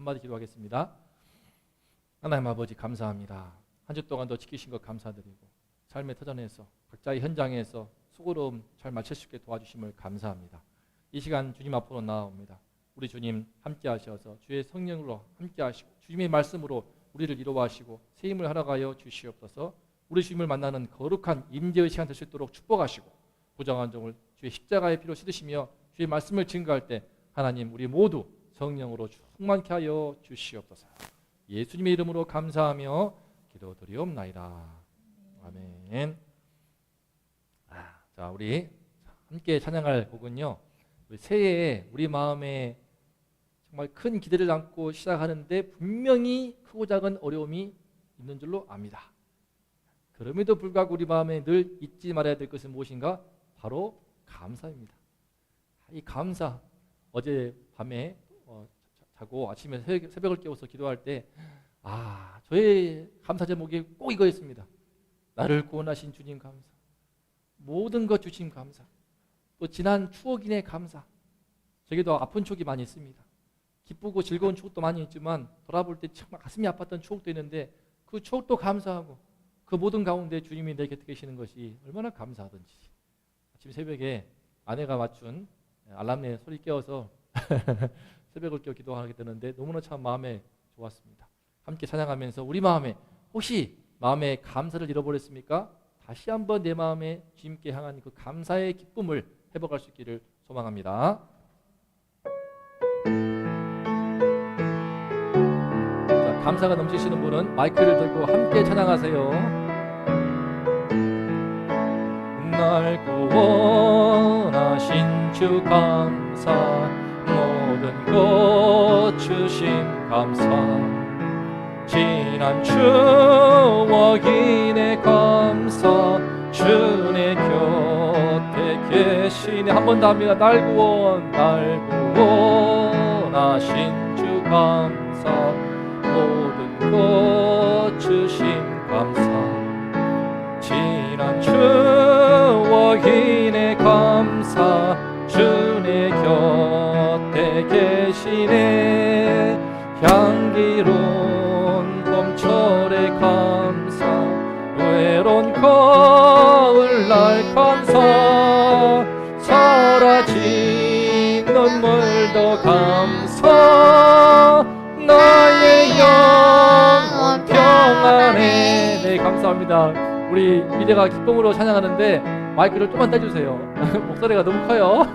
한마디 기도하겠습니다. 하나님 아버지 감사합니다. 한 주 동안도 지키신 것 감사드리고 삶의 터전에서 각자의 현장에서 수고로움 잘 마칠 수 있게 도와주심을 감사합니다. 이 시간 주님 앞으로 나아옵니다. 우리 주님 함께 하셔서 주의 성령으로 함께 하시고 주님의 말씀으로 우리를 위로하시고 새 힘을 허락하여 주시옵소서. 우리 주님을 만나는 거룩한 임재의 시간 될 수 있도록 축복하시고 부정한 종을 주의 십자가의 피로 씻으시며 주의 말씀을 증거할 때 하나님 우리 모두 성령으로 충만케 하여 주시옵소서. 예수님의 이름으로 감사하며 기도드리옵나이다. 아멘. 자, 우리 함께 찬양할 곡은요, 새해에 우리 마음에 정말 큰 기대를 안고 시작하는데 분명히 크고 작은 어려움이 있는 줄로 압니다. 그럼에도 불구하고 우리 마음에 늘 잊지 말아야 될 것은 무엇인가? 바로 감사입니다. 이 감사, 어제 밤에 자고 아침에 새벽을 깨워서 기도할 때 저의 감사 제목이 꼭 이거였습니다. 나를 구원하신 주님 감사, 모든 것 주신 감사, 또 지난 추억인의 감사. 저에게도 아픈 추억이 많이 있습니다. 기쁘고 즐거운 추억도 많이 있지만 돌아볼 때 정말 가슴이 아팠던 추억도 있는데 그 추억도 감사하고 그 모든 가운데 주님이 내 곁에 계시는 것이 얼마나 감사하던지. 아침 새벽에 아내가 맞춘 알람에 소리 깨워서 새벽을 깨워 기도하게 되는데 너무나 참 마음에 좋았습니다. 함께 찬양하면서 우리 마음에 혹시 마음에 감사를 잃어버렸습니까? 다시 한번 내 마음에 주님께 향한 그 감사의 기쁨을 회복할 수 있기를 소망합니다. 자, 감사가 넘치시는 분은 마이크를 들고 함께 찬양하세요. 날 구원하신 주 감사, 모든 것 주심 감사, 지난 추억이네 감사, 주내 곁에 계시네. 한 번 더 합니다. 날 구원하신 주 감사, 모든 것 주심 감사, 지난 추억이네 감사, 주내 곁에 계시네. 향기로운 봄철의 감사, 외로운 가을날 감사, 사라진 눈물도 감사, 나의 영혼 평안해. 네, 감사합니다. 우리 미래가 기쁨으로 찬양하는데 마이크를 좀만 떼주세요. 목소리가 너무 커요.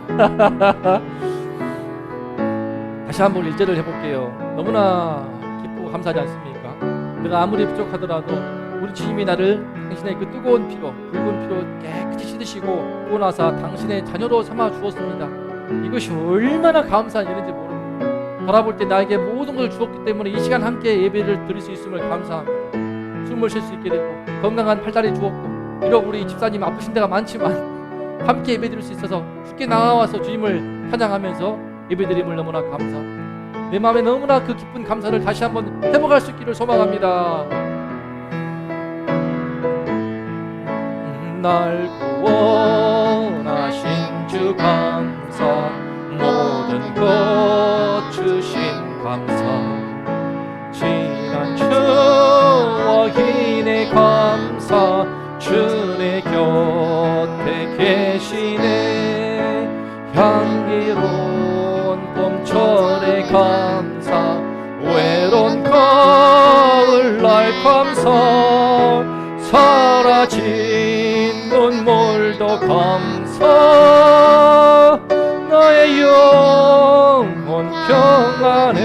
다시 한번 1절을 해볼게요. 너무나 기쁘고 감사하지 않습니까? 내가 아무리 부족하더라도 우리 주님이 나를 당신의 그 뜨거운 피로, 붉은 피로 깨끗이 씻으시고 구원하사 당신의 자녀로 삼아 주었습니다. 이것이 얼마나 감사한 일인지 모릅니다. 돌아볼 때 나에게 모든 것을 주었기 때문에 이 시간 함께 예배를 드릴 수 있음을 감사합니다. 숨을 쉴 수 있게 되고 건강한 팔다리 주었고, 비록 우리 집사님 아프신 데가 많지만 함께 예배 드릴 수 있어서 쉽게 나와서 주님을 찬양하면서 예배 드림을 너무나 감사. 내 마음에 너무나 그 기쁜 감사를 다시 한번 회복할 수 있기를 소망합니다. 날 구원하신 주 감사, 모든 것 주신 감사, 지난 추억이네 감사, 주내 곁에 계시네. 향기로운 봄철의 감사, 외로운 가을날 감사, 사라진 눈물도 감사, 나의 영혼 평안해.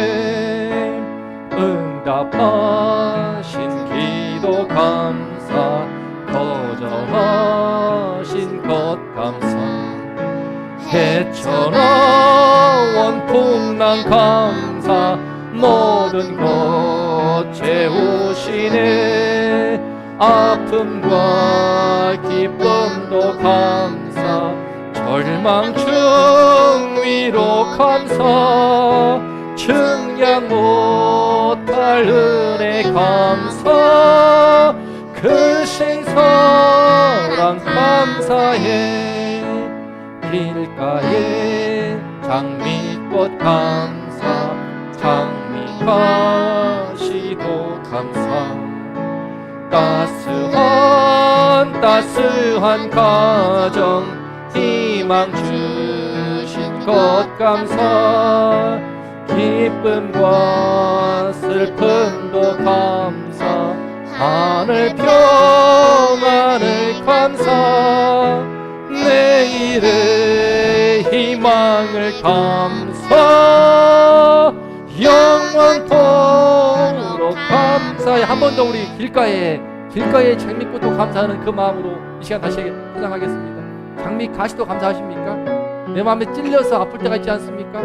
응답하신 기도 감사, 거절하신 것 감사, 해쳐나온 풍랑 감사, 모든 것 채우시네. 아픔과 기쁨도 감사, 절망중 위로 감사, 측량 못할 은혜 감사, 크신 사랑 감사해. 길가에 장미꽃 감사, 장미 허락하시도 감사. 따스한 가정 희망 주신 것 감사. 기쁨과 슬픔도 감사. 하늘 평안을 감사. 내일의 희망을 감사. 영원토록 감사해. 한 번 더 우리 길가에 장미꽃도 감사하는 그 마음으로 이 시간 다시 찬양하겠습니다. 장미 가시도 감사하십니까? 내 마음에 찔려서 아플 때가 있지 않습니까?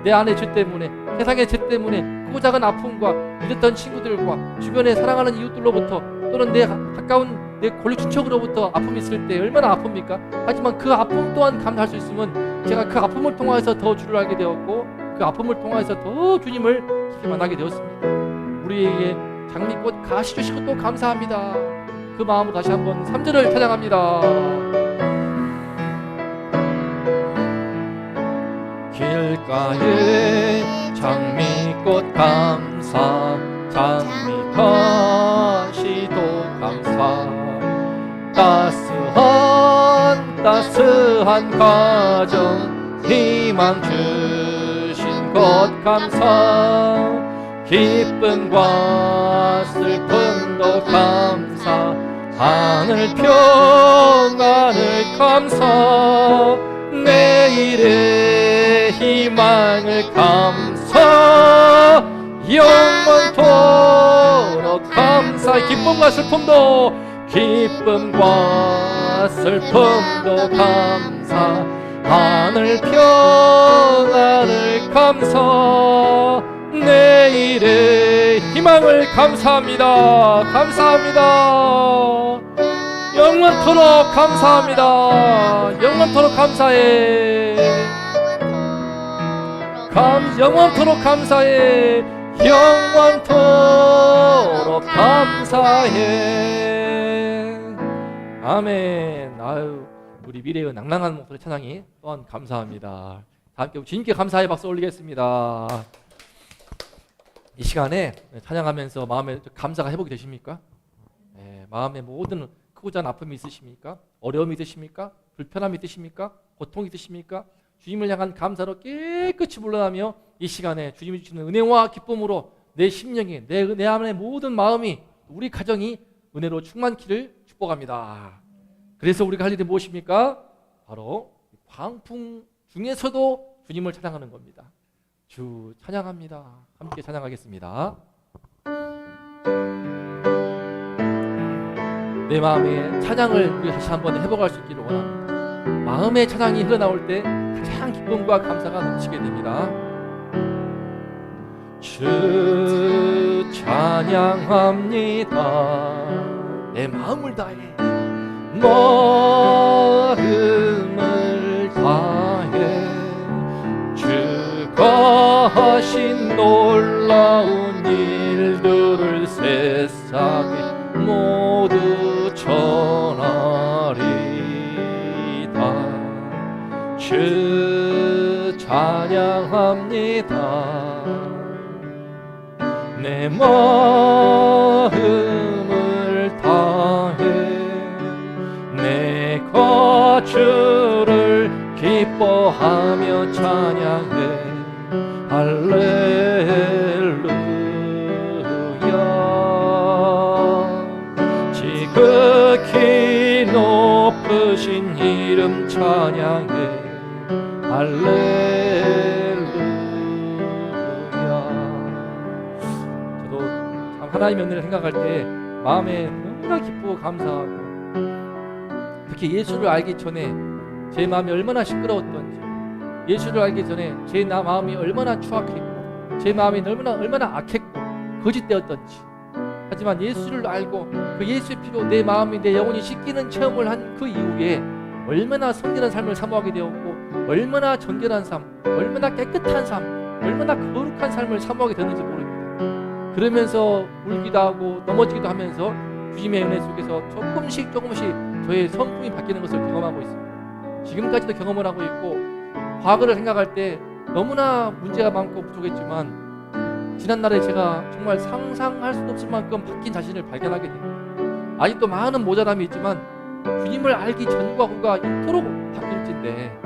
내 안의 죄 때문에, 세상의 죄 때문에 크고 작은 아픔과 잃었던 친구들과 주변에 사랑하는 이웃들로부터 또는 내 가까운 내 권리 친척으로부터 아픔이 있을 때 얼마나 아픕니까? 하지만 그 아픔 또한 감사할 수 있으면 제가 그 아픔을 통해서 더 주를 알게 되었고 그 아픔을 통해서 더 주님을 깊이 만나게 되었습니다. 우리에게 장미꽃 가시 주시고 또 감사합니다. 그 마음으로 다시 한번 3절을 찬양합니다. 길가에 장미꽃 감사. 장미 가시도 감사. 따스한 가정 희망 주신 것 감사. 기쁨과 슬픔도 감사. 하늘 평안을 감사. 내일의 희망을 감사. 영원토록 감사. 기쁨과 슬픔도 감사. 하늘 평안을 감사. 내일의 희망을 감사합니다. 감사합니다. 영원토록 감사합니다. 영원토록 감사해. 영원토록 감사해. 영원토록 감사해. 아멘. 아유, 우리 미래의 낭랑한 목소리 찬양이 또한 감사합니다. 다 함께 주님께 감사의 박수 올리겠습니다. 이 시간에 찬양하면서 마음에 감사가 회복이 되십니까? 네, 마음에 모든 크고 작은 아픔이 있으십니까? 어려움이 있으십니까? 불편함이 있으십니까? 고통이 있으십니까? 주님을 향한 감사로 깨끗이 물러나며 이 시간에 주님이 주시는 은혜와 기쁨으로 내 심령이, 내 안의 모든 마음이, 우리 가정이 은혜로 충만키를 축복합니다. 그래서 우리가 할 일이 무엇입니까? 바로 광풍 중에서도 주님을 찬양하는 겁니다. 주 찬양합니다. 함께 찬양하겠습니다. 내 마음의 찬양을 우리 다시 한번 회복할 수 있기를 원합니다. 마음의 찬양이 흘러나올 때 가장 기쁨과 감사가 넘치게 됩니다. 주 찬양합니다. 내 마음을 다해, 마음을 다해 주가 하신 놀라운 일들을 세상에 모두 전하리다. 주 찬양합니다. 내 마음을 다해 내가 주를 기뻐하며 찬양해. 할렐루야. 지극히 높으신 이름 찬양해. 할렐루야. 저도 참 하나님의 은혜를 생각할 때 마음에 너무나 기쁘고 감사하고, 특히 예수를 알기 전에 제 마음이 얼마나 시끄러웠던지, 예수를 알기 전에 제 마음이 얼마나 추악했고, 제 마음이 얼마나 악했고 거짓되었던지, 하지만 예수를 알고 그 예수의 피로 내 마음이, 내 영혼이 씻기는 체험을 한 그 이후에 얼마나 성결한 삶을 사모하게 되었고, 얼마나 정결한 삶, 얼마나 깨끗한 삶, 얼마나 거룩한 삶을 사모하게 되는지 모릅니다. 그러면서 울기도 하고 넘어지기도 하면서 주님의 은혜 속에서 조금씩 저의 성품이 바뀌는 것을 경험하고 있습니다. 지금까지도 경험을 하고 있고, 과거를 생각할 때 너무나 문제가 많고 부족했지만 지난날에 제가 정말 상상할 수 없을 만큼 바뀐 자신을 발견하게 됩니다. 아직도 많은 모자람이 있지만 주님을 알기 전과 후가 이토록 바뀔진데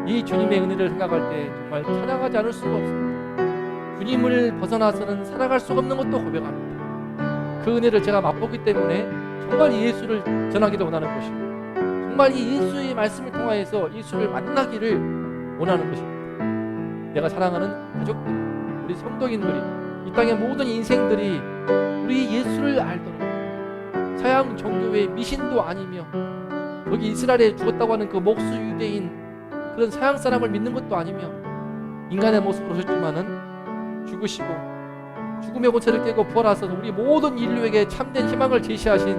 이 주님의 은혜를 생각할 때 정말 찬양하지 않을 수가 없습니다. 주님을 벗어나서는 살아갈 수 없는 것도 고백합니다. 그 은혜를 제가 맛보기 때문에 정말 이 예수를 전하기를 원하는 것이고 정말 이 예수의 말씀을 통하여서 예수를 만나기를 원하는 것입니다. 내가 사랑하는 가족들, 우리 성도인들이, 이 땅의 모든 인생들이 우리 예수를 알도록 서양 종교의 미신도 아니며 거기 이스라엘에 죽었다고 하는 그 목수 유대인 그런 서양 사람을 믿는 것도 아니며 인간의 모습으로 오셨지만은 죽으시고 죽음의 권세를 깨고 부활하셔서 우리 모든 인류에게 참된 희망을 제시하신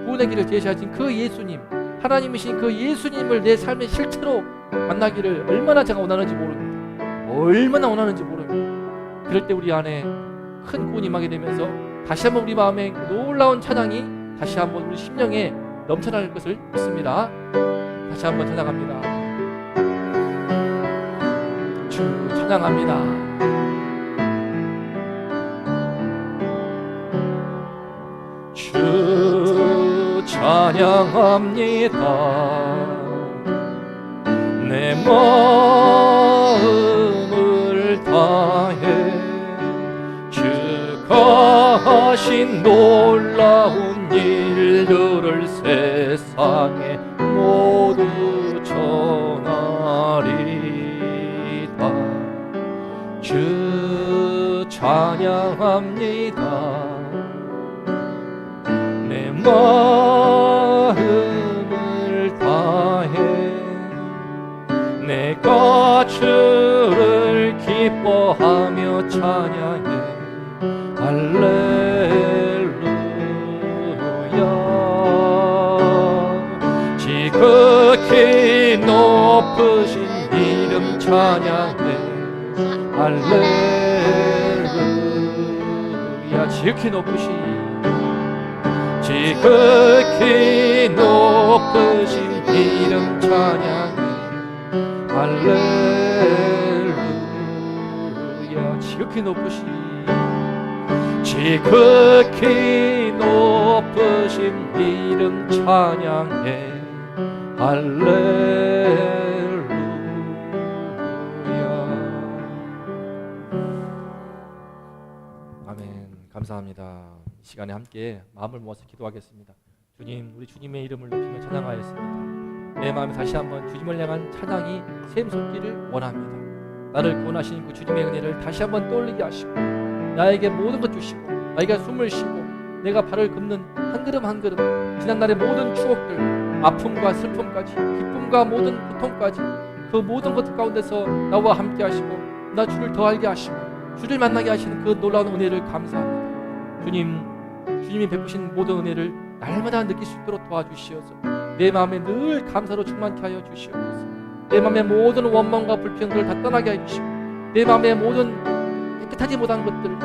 구원의 길을 제시하신 그 예수님, 하나님이신 그 예수님을 내 삶의 실체로 만나기를 얼마나 제가 원하는지 모릅니다. 얼마나 원하는지 모릅니다. 그럴 때 우리 안에 큰 구원이 임하게 되면서 다시 한번 우리 마음에 놀라운 찬양이 다시 한번 우리 심령에 넘쳐날 것을 믿습니다. 다시 한번 찬양합니다. 주 찬양합니다. 주 찬양합니다. 내 마음을 다해 주가 하신 놀라운 일들을 세상에 모두 전하리다. 주 찬양합니다. 내 마음을 다해 내가 주를 기뻐하며 찬양해. 할렐루야. 지극히 높으신 이름 찬양해. 할렐루야. 지극히 높으신 이름 찬양해. 할렐루야. 지극히 높으신 이름 찬양해. 할렐루야. 아멘. 감사합니다. 이 시간에 함께 마음을 모아서 기도하겠습니다. 주님, 우리 주님의 이름을 높이며 찬양하였습니다. 내 마음에 다시 한번 주님을 향한 찬양이 샘솟기를 원합니다. 나를 구원하신 그 주님의 은혜를 다시 한번 떠올리게 하시고 나에게 모든 것 주시고 나에게 숨을 쉬고 내가 발을 긋는 한 걸음 한 걸음 지난날의 모든 추억들, 아픔과 슬픔까지 기쁨과 모든 고통까지 그 모든 것들 가운데서 나와 함께 하시고 나 주를 더 알게 하시고 주를 만나게 하시는 그 놀라운 은혜를 감사합니다. 주님이 베푸신 모든 은혜를 날마다 느낄 수 있도록 도와주시어서 내 마음에 늘 감사로 충만케 하여 주시옵소서. 내 마음의 모든 원망과 불평들을 다 떠나게 해주시고 내 마음의 모든 깨끗하지 못한 것들,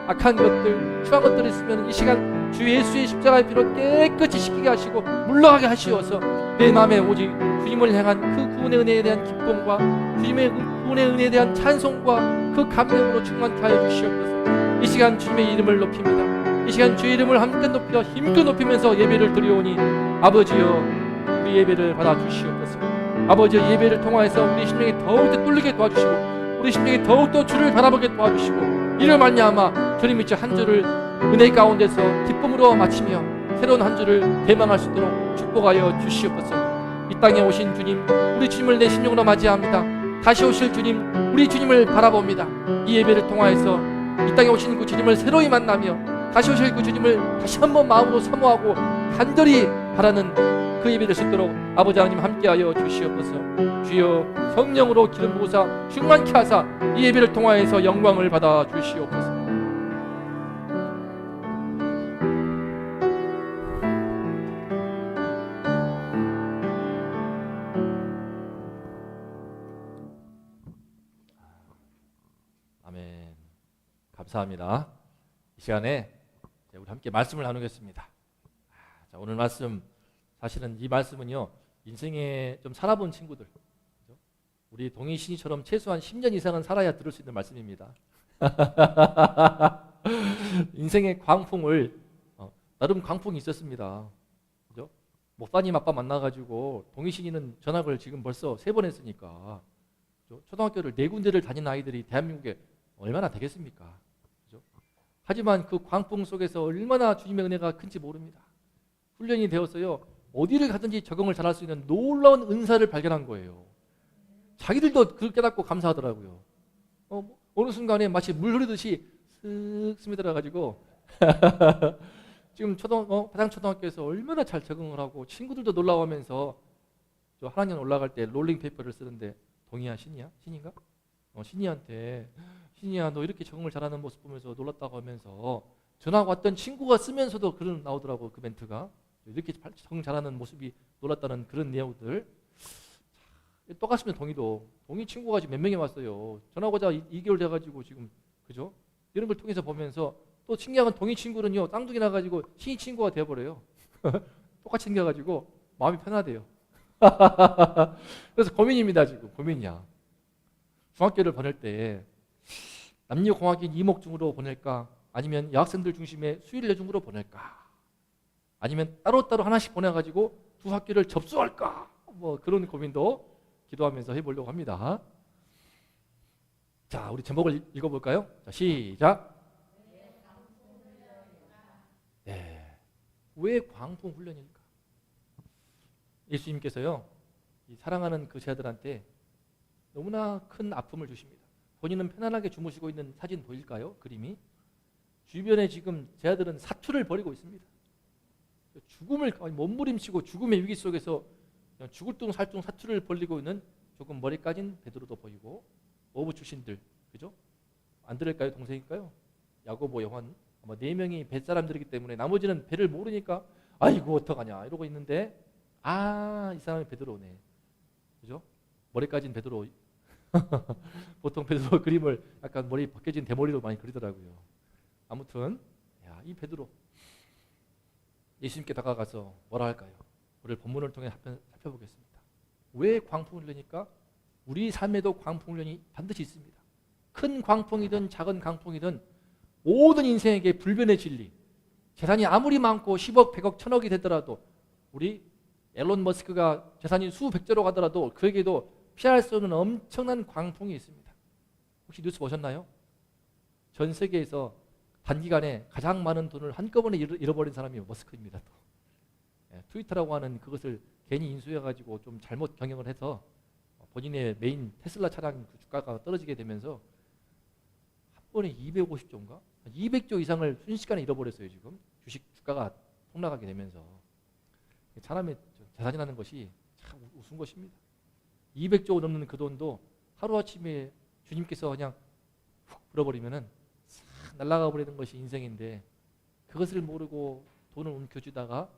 악한 것들, 추한 것들이 있으면 이 시간 주 예수의 십자가의 피로 깨끗이 씻기게 하시고 물러가게 하시어서 내 마음에 오직 주님을 향한 그 구원의 은혜에 대한 기쁨과 주님의 구원의 은혜에 대한 찬송과 그 감격으로 충만케 하여 주시옵소서. 이 시간 주님의 이름을 높입니다. 이 시간 주의 이름을 함께 높여 힘껏 높이면서 예배를 드리오니 아버지여 그 예배를 받아 주시옵소서. 아버지의 예배를 통하여서 우리 심령이 더욱더 뚫리게 도와주시고 우리 심령이 더욱더 주를 바라보게 도와주시고 이를 말미암아 주님 이제 한 주를 은혜 가운데서 기쁨으로 마치며 새로운 한 주를 대망할 수 있도록 축복하여 주시옵소서. 이 땅에 오신 주님, 우리 주님을 내 심령으로 맞이합니다. 다시 오실 주님, 우리 주님을 바라봅니다. 이 예배를 통하여서 이 땅에 오신 그 주님을 새로이 만나며 다시 오실 그 주님을 다시 한번 마음으로 사모하고 간절히 바라는 그 예배 될 수 있도록 아버지 하나님 함께하여 주시옵소서. 주여 성령으로 기름 부으사 충만케 하사 이 예배를 통하여서 영광을 받아 주시옵소서. 아멘. 감사합니다. 이 시간에 우리 함께 말씀을 나누겠습니다. 자, 오늘 말씀 사실은 이 말씀은요 인생에 좀 살아본 친구들, 우리 동희 신이처럼 최소한 10년 이상은 살아야 들을 수 있는 말씀입니다. 인생의 광풍을 나름 광풍이 있었습니다. 그죠? 목사님 아빠 만나가지고 동의신이는 전학을 지금 벌써 3번 했으니까 그죠? 초등학교를 4군데를 다닌 아이들이 대한민국에 얼마나 되겠습니까? 그죠? 하지만 그 광풍 속에서 얼마나 주님의 은혜가 큰지 모릅니다. 훈련이 되었어요. 어디를 가든지 적응을 잘할 수 있는 놀라운 은사를 발견한 거예요. 자기들도 그걸 깨닫고 감사하더라고요. 어느 순간에 마치 물 흐르듯이 쓱 스며들어가지고 지금 파장초등학교에서 얼마나 잘 적응을 하고 친구들도 놀라워하면서 저 한 학년 올라갈 때 롤링페이퍼를 쓰는데 동희야 신이야? 신인가? 신이한테 신이야 너 이렇게 적응을 잘하는 모습 보면서 놀랐다고 하면서 전학 왔던 친구가 쓰면서도 그런 나오더라고 그 멘트가 이렇게 적응 잘하는 모습이 놀랐다는 그런 내용들. 똑같으면 동희 친구가 지금 몇 명이 왔어요. 전학 오자 2개월 돼가지고 지금 그죠? 이런 걸 통해서 보면서 또 신기한 건 동희 친구는요 쌍둥이 나가지고 신이 친구가 되어버려요. 똑같이 생겨가지고 마음이 편하대요. 그래서 고민입니다 지금 고민이야. 중학교를 보낼 때 남녀공학인 이목중으로 보낼까 아니면 여학생들 중심의 수일여중으로 보낼까 아니면 따로따로 하나씩 보내가지고 두 학교를 접수할까 뭐 그런 고민도 기도하면서 해보려고 합니다. 자, 우리 제목을 읽어볼까요? 자, 시작. 네, 왜 광풍 훈련일까? 예수님께서요, 이 사랑하는 그 제자들한테 너무나 큰 아픔을 주십니다. 본인은 편안하게 주무시고 있는 사진 보일까요? 그림이 주변에 지금 제자들은 사투를 벌이고 있습니다. 죽음을 몸부림치고 죽음의 위기 속에서 죽을 둥 살 둥 사투를 벌리고 있는 조금 머리 까진 베드로도 보이고 어부 출신들 그죠? 안드레일까요? 동생일까요? 야고보, 요한 아마 4명이 뱃사람들이기 때문에 나머지는 배를 모르니까 아이고 어떡하냐 이러고 있는데 이 사람이 베드로네 그죠? 머리 까진 베드로 보통 베드로 그림을 약간 머리 벗겨진 대머리로 많이 그리더라고요. 아무튼 이 베드로 예수님께 다가가서 뭐라 할까요? 오늘 본문을 통해 살펴보겠습니다. 왜 광풍을 내니까 우리 삶에도 광풍훈련이 반드시 있습니다. 큰 광풍이든 작은 광풍이든 모든 인생에게 불변의 진리 재산이 아무리 많고 10억, 100억, 1000억이 되더라도 우리 앨런 머스크가 재산이 수백조로 가더라도 그에게도 피할 수 없는 엄청난 광풍이 있습니다. 혹시 뉴스 보셨나요? 전 세계에서 단기간에 가장 많은 돈을 한꺼번에 잃어버린 사람이 머스크입니다. 트위터라고 하는 그것을 괜히 인수해가지고 좀 잘못 경영을 해서 본인의 메인 테슬라 차량 주가가 떨어지게 되면서 한 번에 250조인가? 200조 이상을 순식간에 잃어버렸어요. 지금 주식 주가가 폭락하게 되면서 사람의 재산이라는 것이 참 우스운 것입니다. 200조 넘는 그 돈도 하루아침에 주님께서 그냥 훅 불어버리면은 싹 날아가 버리는 것이 인생인데 그것을 모르고 돈을 움켜쥐다가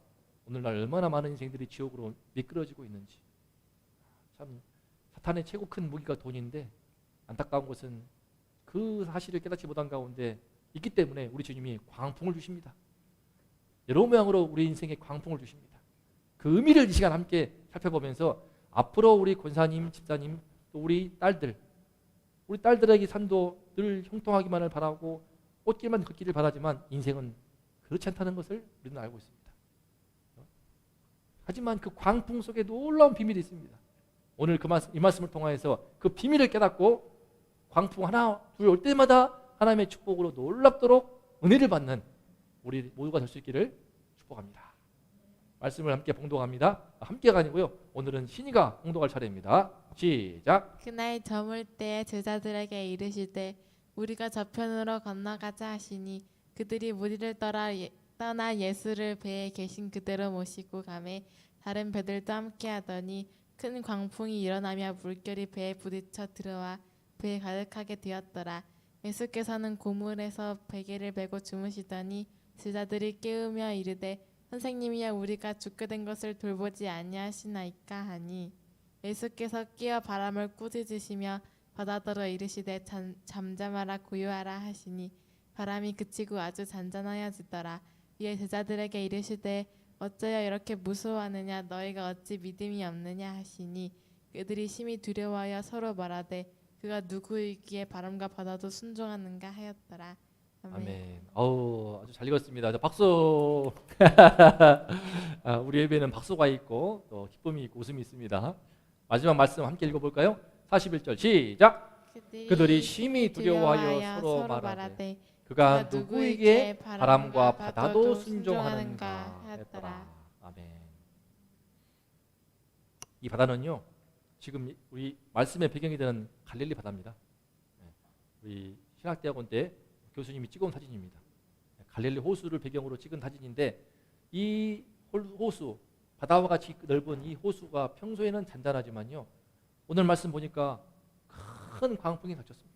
오늘날 얼마나 많은 인생들이 지옥으로 미끄러지고 있는지. 참 사탄의 최고 큰 무기가 돈인데 안타까운 것은 그 사실을 깨닫지 못한 가운데 있기 때문에 우리 주님이 광풍을 주십니다. 여러 모양으로 우리 인생에 광풍을 주십니다. 그 의미를 이 시간 함께 살펴보면서 앞으로 우리 권사님, 집사님, 또 우리 딸들에게 삶도 늘 형통하기만을 바라고 꽃길만 걷기를 바라지만 인생은 그렇지 않다는 것을 우리는 알고 있습니다. 하지만 그 광풍 속에 놀라운 비밀이 있습니다. 오늘 이 말씀을 통하여서 그 비밀을 깨닫고 광풍 하나 둘 올 때마다 하나님의 축복으로 놀랍도록 은혜를 받는 우리 모두가 될 수 있기를 축복합니다. 말씀을 함께 봉독합니다. 함께가 아니고요. 오늘은 신이가 봉독할 차례입니다. 시작. 그날 저물 때 제자들에게 이르시되 우리가 저편으로 건너가자 하시니 그들이 무리를 떠나 예수를 배에 계신 그대로 모시고 가매 다른 배들도 함께하더니 큰 광풍이 일어나며 물결이 배에 부딪혀 들어와 배에 가득하게 되었더라. 예수께서는 고물에서 베개를 메고 주무시더니 제자들이 깨우며 이르되 선생님이여 우리가 죽게 된 것을 돌보지 아니하시나이까 하니 예수께서 깨어 바람을 꾸짖으시며 바다더러 이르시되 잠잠하라 고요하라 하시니 바람이 그치고 아주 잔잔하여지더라. 이에 제자들에게 이르시되 어찌하여 이렇게 무서워하느냐 너희가 어찌 믿음이 없느냐 하시니 그들이 심히 두려워하여 서로 말하되 그가 누구이기에 바람과 바다도 순종하는가 하였더라. 아멘. 아멘. 아우 아주 잘 읽었습니다. 자, 박수. 우리 예배는 박수가 있고 또 기쁨이 있고 웃음이 있습니다. 마지막 말씀 함께 읽어볼까요? 41절 시작. 그들이 심히 두려워하여 서로 말하되 그가 누구에게 바람과 바다도 순종하는가 했더라. 아멘. 이 바다는요 지금 우리 말씀의 배경이 되는 갈릴리 바다입니다. 우리 신학대학원 때 교수님이 찍어온 사진입니다. 갈릴리 호수를 배경으로 찍은 사진인데 이 호수, 바다와 같이 넓은 이 호수가 평소에는 잔잔하지만요 오늘 말씀 보니까 큰 광풍이 닥쳤습니다.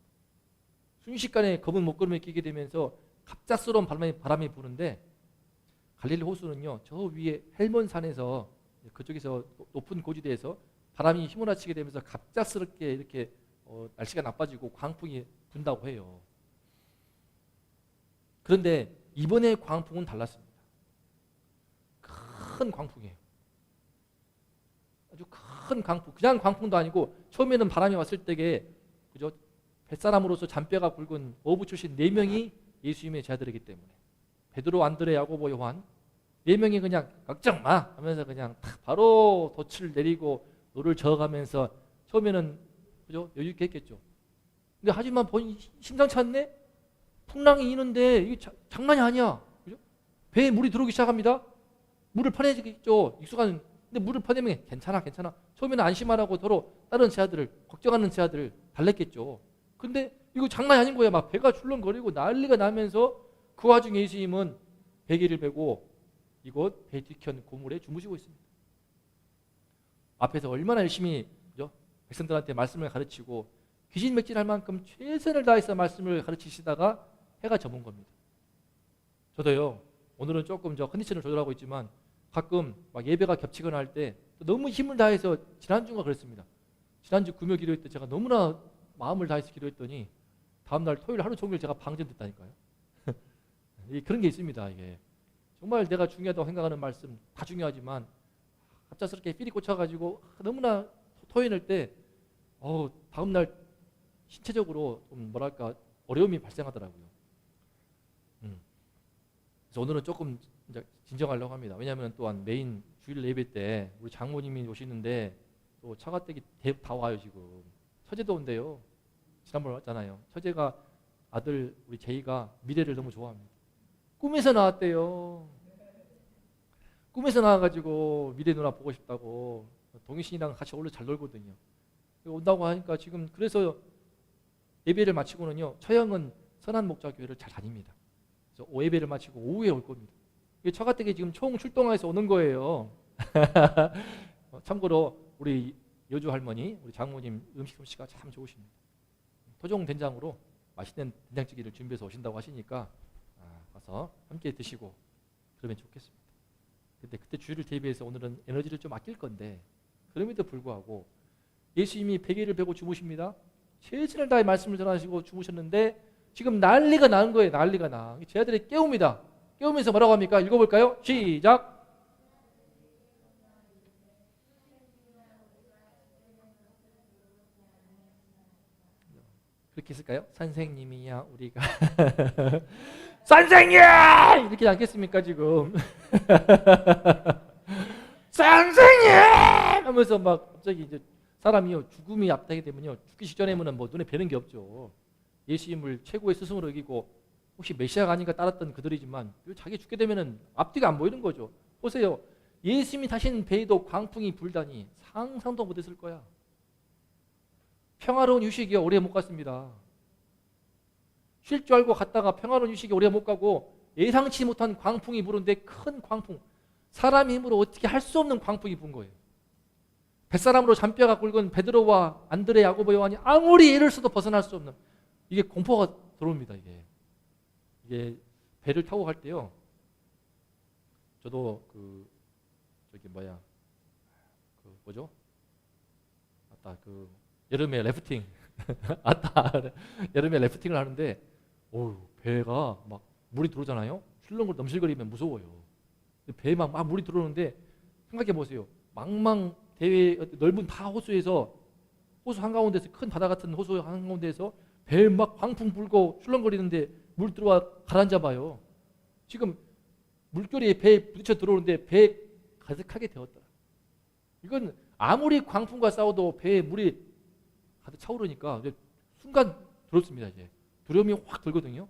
순식간에 검은 목걸음을 끼게 되면서 갑작스러운 바람이 부는데 갈릴리 호수는요 저 위에 헬몬산에서 그쪽에서 높은 고지대에서 바람이 휘몰아치게 되면서 갑작스럽게 이렇게 날씨가 나빠지고 광풍이 분다고 해요. 그런데 이번에 광풍은 달랐습니다. 큰 광풍이에요. 아주 큰 광풍. 그냥 광풍도 아니고 처음에는 바람이 왔을 때에 그죠? 뱃사람으로서 잔뼈가 굵은 어부 출신 4명이 예수님의 제자들이기 때문에 베드로, 안드레, 야고보, 요한 4명이 그냥 걱정 마 하면서 그냥 바로 돛을 내리고 노를 저어가면서 처음에는 그죠? 여유 있게 했겠죠. 근데 하지만 보니 심상치 않네. 풍랑이 이는데 이게 장난이 아니야. 그죠? 배에 물이 들어오기 시작합니다. 물을 퍼내겠죠. 익숙한 근데 물을 퍼내면 괜찮아. 처음에는 안심하라고 서로 다른 제자들을 걱정하는 제자들을 달랬겠죠. 근데 이거 장난이 아닌 거야. 막 배가 출렁거리고 난리가 나면서 그 와중에 예수님은 베개를 베고 이곳 배 뒤편 고물에 주무시고 있습니다. 앞에서 얼마나 열심히 그죠? 백성들한테 말씀을 가르치고 귀신맥진할 만큼 최선을 다해서 말씀을 가르치시다가 해가 저문 겁니다. 저도요. 오늘은 조금 컨디션을 조절하고 있지만 가끔 막 예배가 겹치거나 할 때 너무 힘을 다해서 지난주가 그랬습니다. 지난주 금요 기도회 때 제가 너무나 마음을 다해서 기도했더니 다음날 토요일 하루 종일 제가 방전됐다니까요. 그런 게 있습니다. 이게 정말 내가 중요하다고 생각하는 말씀 다 중요하지만 갑작스럽게 필이 꽂혀가지고 너무나 토해낼 때 다음날 신체적으로 좀 뭐랄까 어려움이 발생하더라고요. 그래서 오늘은 조금 이제 진정하려고 합니다. 왜냐하면 또한 메인 주일 예배 때 우리 장모님이 오시는데 또 처가댁이 다 와요 지금. 처제도 온대요. 지난번에 왔잖아요. 처제가 아들 우리 제이가 미래를 너무 좋아합니다. 꿈에서 나왔대요. 꿈에서 나와가지고 미래 누나 보고 싶다고 동희신이랑 같이 어울려 잘 놀거든요. 온다고 하니까 지금 그래서 예배를 마치고는요 처형은 선한 목자 교회를 잘 다닙니다. 그래서 예배를 마치고 오후에 올 겁니다. 처가댁에 지금 총 출동해서 오는 거예요. 참고로 우리 여주 할머니, 우리 장모님 음식 솜씨가 참 좋으십니다. 토종 된장으로 맛있는 된장찌개를 준비해서 오신다고 하시니까 가서 함께 드시고 그러면 좋겠습니다. 근데 그때 주일을 대비해서 오늘은 에너지를 좀 아낄 건데 그럼에도 불구하고 예수님이 베개를 베고 주무십니다. 최선을 다해 말씀을 전하시고 주무셨는데 지금 난리가 나는 거예요. 난리가 나. 제 아들이 깨웁니다. 깨우면서 뭐라고 합니까? 읽어볼까요? 시작. 그렇게 했을까요? 선생님이야 우리가 선생님! 이렇게 않겠습니까 지금? 선생님! 하면서 막 갑자기 이제 사람이요 죽음이 앞다게 되면요 죽기 직전에는 뭐 눈에 뵈는 게 없죠. 예수님을 최고의 스승으로 여기고 혹시 메시아가 아닌가 따랐던 그들이지만 자기 죽게 되면은 앞뒤가 안 보이는 거죠. 보세요. 예수님이 타신 배에도 광풍이 불다니 상상도 못했을 거야. 평화로운 휴식이 오래 못 갔습니다. 쉴 줄 알고 갔다가 평화로운 휴식이 오래 못 가고 예상치 못한 광풍이 부는데 큰 광풍. 사람 힘으로 어떻게 할 수 없는 광풍이 분 거예요. 뱃사람으로 잔뼈가 굵은 베드로와 안드레, 야고보, 요한이 아무리 애를 써도 벗어날 수 없는 이게 공포가 들어옵니다. 이게 배를 타고 갈 때요. 저도 여름에 래프팅 여름에 래프팅을 하는데 배가 막 물이 들어오잖아요. 출렁거리 넘실거리면 무서워요. 배에 막 물이 들어오는데 생각해 보세요. 망망 대회 넓은 다 호수에서 호수 한가운데서 큰 바다 같은 호수 한가운데에서 배 막 광풍 불고 출렁거리는데 물 들어와 가라앉아 봐요. 지금 물결이 배에 부딪혀 들어오는데 배에 가득하게 되었더라. 이건 아무리 광풍과 싸워도 배에 물이 가득 차오르니까 이제 순간 두렵습니다. 이제 두려움이 확 들거든요.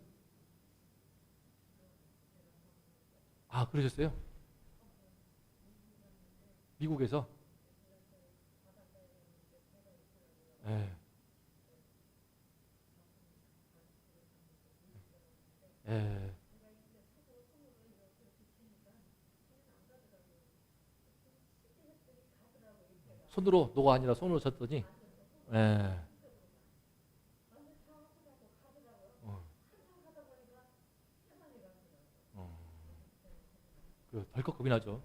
아, 그러셨어요? 미국에서? 예. 예. 손으로 노가 아니라 손으로 쳤더니 예. 어, 어. 그 덜컥 겁이 나죠.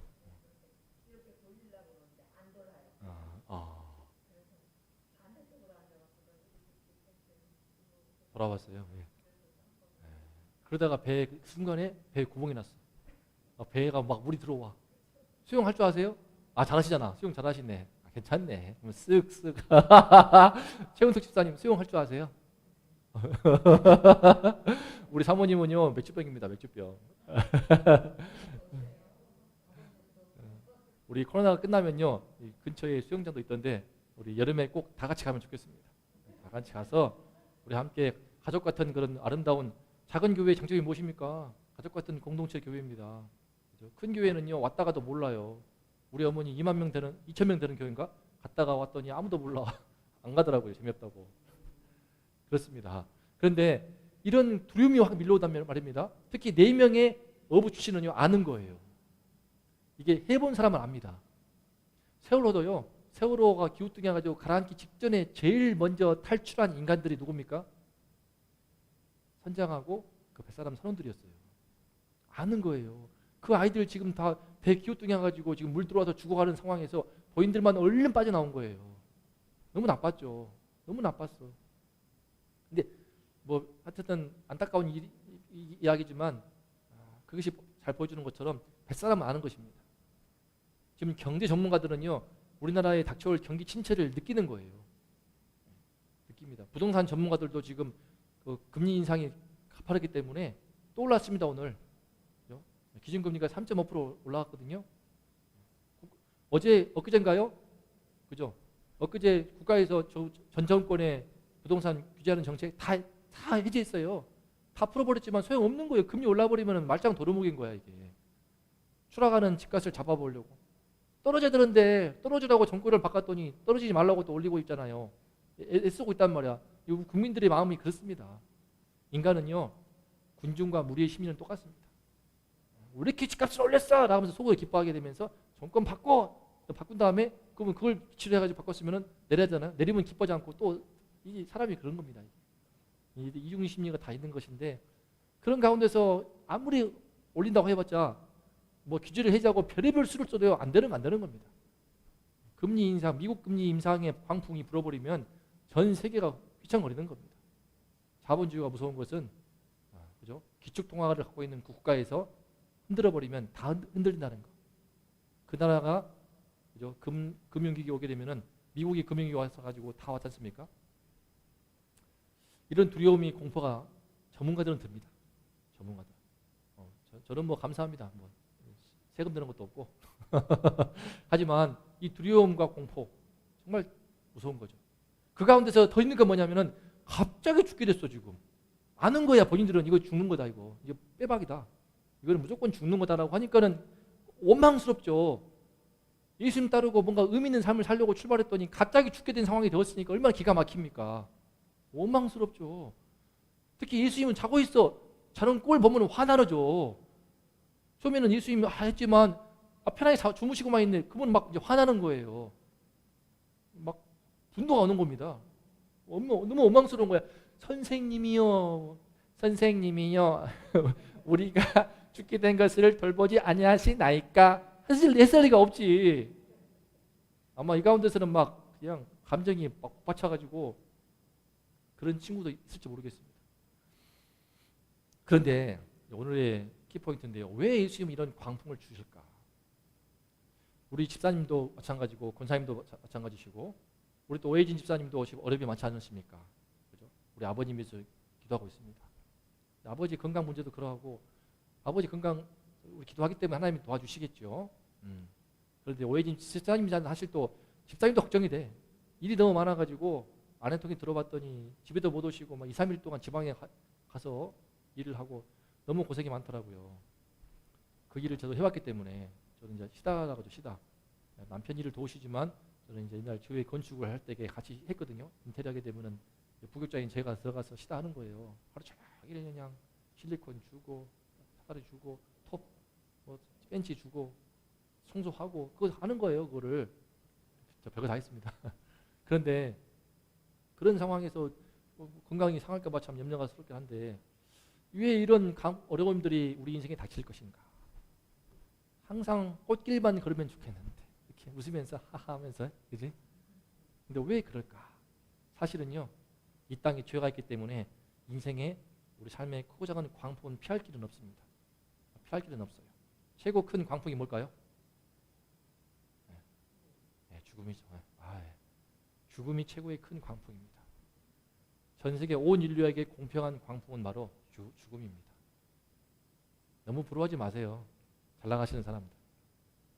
아, 아. 돌아봤어요. 예. 그러다가 배 순간에 배에 구멍이 났어. 배가 막 물이 들어와. 수영할 줄 아세요? 아, 잘하시잖아. 수영 잘하시네. 아, 괜찮네. 그럼 쓱쓱. 최은석 집사님 수영할 줄 아세요? 우리 사모님은요 맥주병입니다. 맥주병. 우리 코로나가 끝나면요 이 근처에 수영장도 있던데 우리 여름에 꼭 다 같이 가면 좋겠습니다. 다 같이 가서 우리 함께 가족 같은 그런 아름다운 작은 교회의 장점이 무엇입니까? 가족 같은 공동체 교회입니다. 그죠? 큰 교회는요 왔다가도 몰라요. 우리 어머니 2만 명 되는 2천 명 되는 교회인가? 갔다가 왔더니 아무도 몰라. 안 가더라고요. 재미없다고. 그렇습니다. 그런데 이런 두려움이 확 밀려오단 말입니다. 특히 4명의 어부 출신은요 아는 거예요. 이게 해본 사람은 압니다. 세월호도요. 세월호가 기우뚱해가지고 가라앉기 직전에 제일 먼저 탈출한 인간들이 누굽니까? 선장하고 그 뱃사람 선원들이었어요. 아는 거예요. 그 아이들 지금 다 배 기우뚱해가지고 지금 물 들어와서 죽어가는 상황에서 본인들만 얼른 빠져나온 거예요. 너무 나빴죠. 너무 나빴어. 근데 뭐 하여튼 안타까운 이야기지만 그것이 잘 보여주는 것처럼 뱃사람은 아는 것입니다. 지금 경제 전문가들은요 우리나라에 닥쳐올 경기 침체를 느끼는 거예요. 느낍니다. 부동산 전문가들도 지금 그 금리 인상이 가파르기 때문에 또 올랐습니다. 오늘 기준금리가 3.5% 올라갔거든요. 엊그제인가요? 그죠? 엊그제 국가에서 전 정권의 부동산 규제하는 정책 다 해제했어요. 다 풀어버렸지만 소용없는 거예요. 금리 올라버리면 말짱 도루묵인 거야 이게. 추락하는 집값을 잡아보려고. 떨어져야 되는데 떨어지라고 정권을 바꿨더니 떨어지지 말라고 또 올리고 있잖아요. 애쓰고 있단 말이야. 국민들의 마음이 그렇습니다. 인간은요 군중과 무리의 심리는 똑같습니다. 왜 이렇게 집값을 올렸어? 라면서 속으로 기뻐하게 되면서 정권 바꾼 다음에 그러면 그걸 치료해가지고 바꿨으면 내려야 되나요? 내리면 기뻐하지 않고 또 이 사람이 그런 겁니다. 이중 심리가 다 있는 것인데 그런 가운데서 아무리 올린다고 해봤자 뭐 규제를 해제하고 별의별 수를 써도 안 되는 겁니다. 금리 인상, 미국 금리 인상의 광풍이 불어버리면 전 세계가 휘청거리는 겁니다. 자본주의가 무서운 것은 그죠? 기축통화를 갖고 있는 그 국가에서 흔들어버리면 다 흔들린다는 거. 그 나라가 그죠? 금융위기 오게 되면은 미국이 금융위기 와서 가지고 다 왔지 않습니까? 이런 두려움이 공포가 전문가들은 듭니다. 전문가들. 저는 뭐 감사합니다. 뭐 세금 드는 것도 없고. 하지만 이 두려움과 공포 정말 무서운 거죠. 그 가운데서 더 있는 건 뭐냐면은 갑자기 죽게 됐어 지금. 아는 거야 본인들은 이거 죽는 거다 이거. 이게 빼박이다. 이거는 무조건 죽는 거다라고 하니까는 원망스럽죠. 예수님 따르고 뭔가 의미 있는 삶을 살려고 출발했더니 갑자기 죽게 된 상황이 되었으니까 얼마나 기가 막힙니까? 원망스럽죠. 특히 예수님은 자고 있어. 자는 꼴 보면 화나죠. 처음에는 예수님이 했지만 편하게 주무시고만 있네. 그분 막 이제 화나는 거예요. 막 분노가 오는 겁니다. 너무 원망스러운 거야. 선생님이요. 우리가 죽게 된 것을 돌보지 아니하시나이까. 했을 리가 없지. 아마 이 가운데서는 막 그냥 감정이 막 받쳐가지고 그런 친구도 있을지 모르겠습니다. 그런데 오늘의 키포인트인데요. 왜 예수님이 이런 광풍을 주실까? 우리 집사님도 마찬가지고 권사님도 마찬가지시고 우리 또 오해진 집사님도 지금 어려움이 많지 않으십니까? 그죠? 우리 아버님 위해서 기도하고 있습니다. 아버지 건강 문제도 그러하고 아버지 건강 우리 기도하기 때문에 하나님이 도와주시겠죠. 그런데 오해진 집사님이 사실 또 집사님도 걱정이 돼. 일이 너무 많아가지고 아내 통해 들어봤더니 집에도 못 오시고 막 2, 3일 동안 지방에 가서 일을 하고 너무 고생이 많더라고요. 그 일을 저도 해왔기 때문에 저는 이제 시다라고도 시다. 남편 일을 도우시지만 저는 이제 옛날 교회 건축을 할 때 같이 했거든요. 인테리어 하게 되면은 부교장인 제가 들어가서 시다하는 거예요. 하루 종일 그냥 실리콘 주고 사다리 주고 톱 뭐 벤치 주고 청소하고 그거 하는 거예요. 그거를 저 별거 다 했습니다. 그런데 그런 상황에서 건강이 상할까 봐 참 염려가 스럽긴 한데 왜 이런 어려움들이 우리 인생에 닥칠 것인가? 항상 꽃길만 걸으면 좋겠는데 이렇게 웃으면서 하하 하면서 그지? 근데 왜 그럴까? 사실은요 이 땅에 죄가 있기 때문에 인생에 우리 삶의 크고 작은 광풍은 피할 길은 없습니다. 피할 길은 없어요. 최고 큰 광풍이 뭘까요? 죽음이죠. 죽음이 최고의 큰 광풍입니다. 전 세계 온 인류에게 공평한 광풍은 바로 죽음입니다. 너무 부러워하지 마세요. 잘 나가시는 사람들.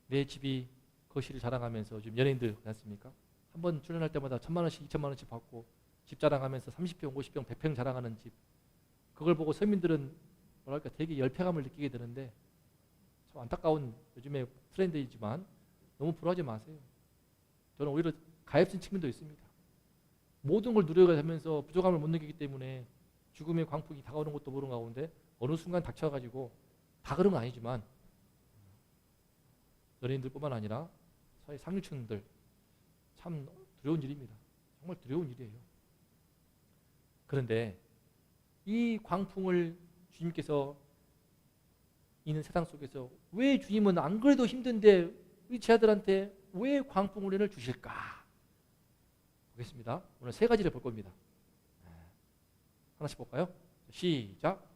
내 집이 거실을 자랑하면서 요즘 연예인들 그렇지 않습니까? 한번 출연할 때마다 1,000만 원씩 2,000만 원씩 받고 집 자랑하면서 30평, 50평, 100평 자랑하는 집. 그걸 보고 서민들은 뭐랄까 되게 열패감을 느끼게 되는데 참 안타까운 요즘의 트렌드이지만 너무 부러워하지 마세요. 저는 오히려 가엾은 측면도 있습니다. 모든 걸 누려가면서 부족함을 못 느끼기 때문에 죽음의 광풍이 다가오는 것도 모르는 가운데 어느 순간 닥쳐가지고 다 그런 건 아니지만 연예인들뿐만 아니라 사회 상류층들 참 두려운 일입니다. 정말 두려운 일이에요. 그런데 이 광풍을 주님께서 있는 세상 속에서 왜 주님은 안 그래도 힘든데 우리 제 아들한테 왜 광풍을 주실까? 보겠습니다. 오늘 세 가지를 볼 겁니다. 하나씩 볼까요? 시작.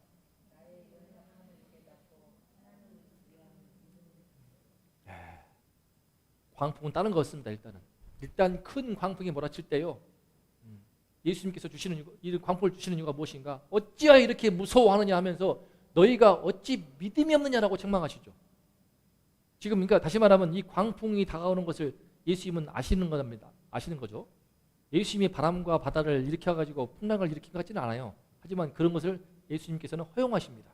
광풍은 다른 거 없습니다. 일단 큰 광풍이 몰아칠 때요. 예수님께서 주시는 이 광풍을 주시는 이유가 무엇인가? 어찌하여 이렇게 무서워하느냐 하면서 너희가 어찌 믿음이 없느냐라고 책망하시죠. 지금 그러니까 다시 말하면 이 광풍이 다가오는 것을 예수님은 아시는 겁니다. 아시는 거죠. 예수님이 바람과 바다를 일으켜가지고 풍랑을 일으킨 것 같지는 않아요. 하지만 그런 것을 예수님께서는 허용하십니다.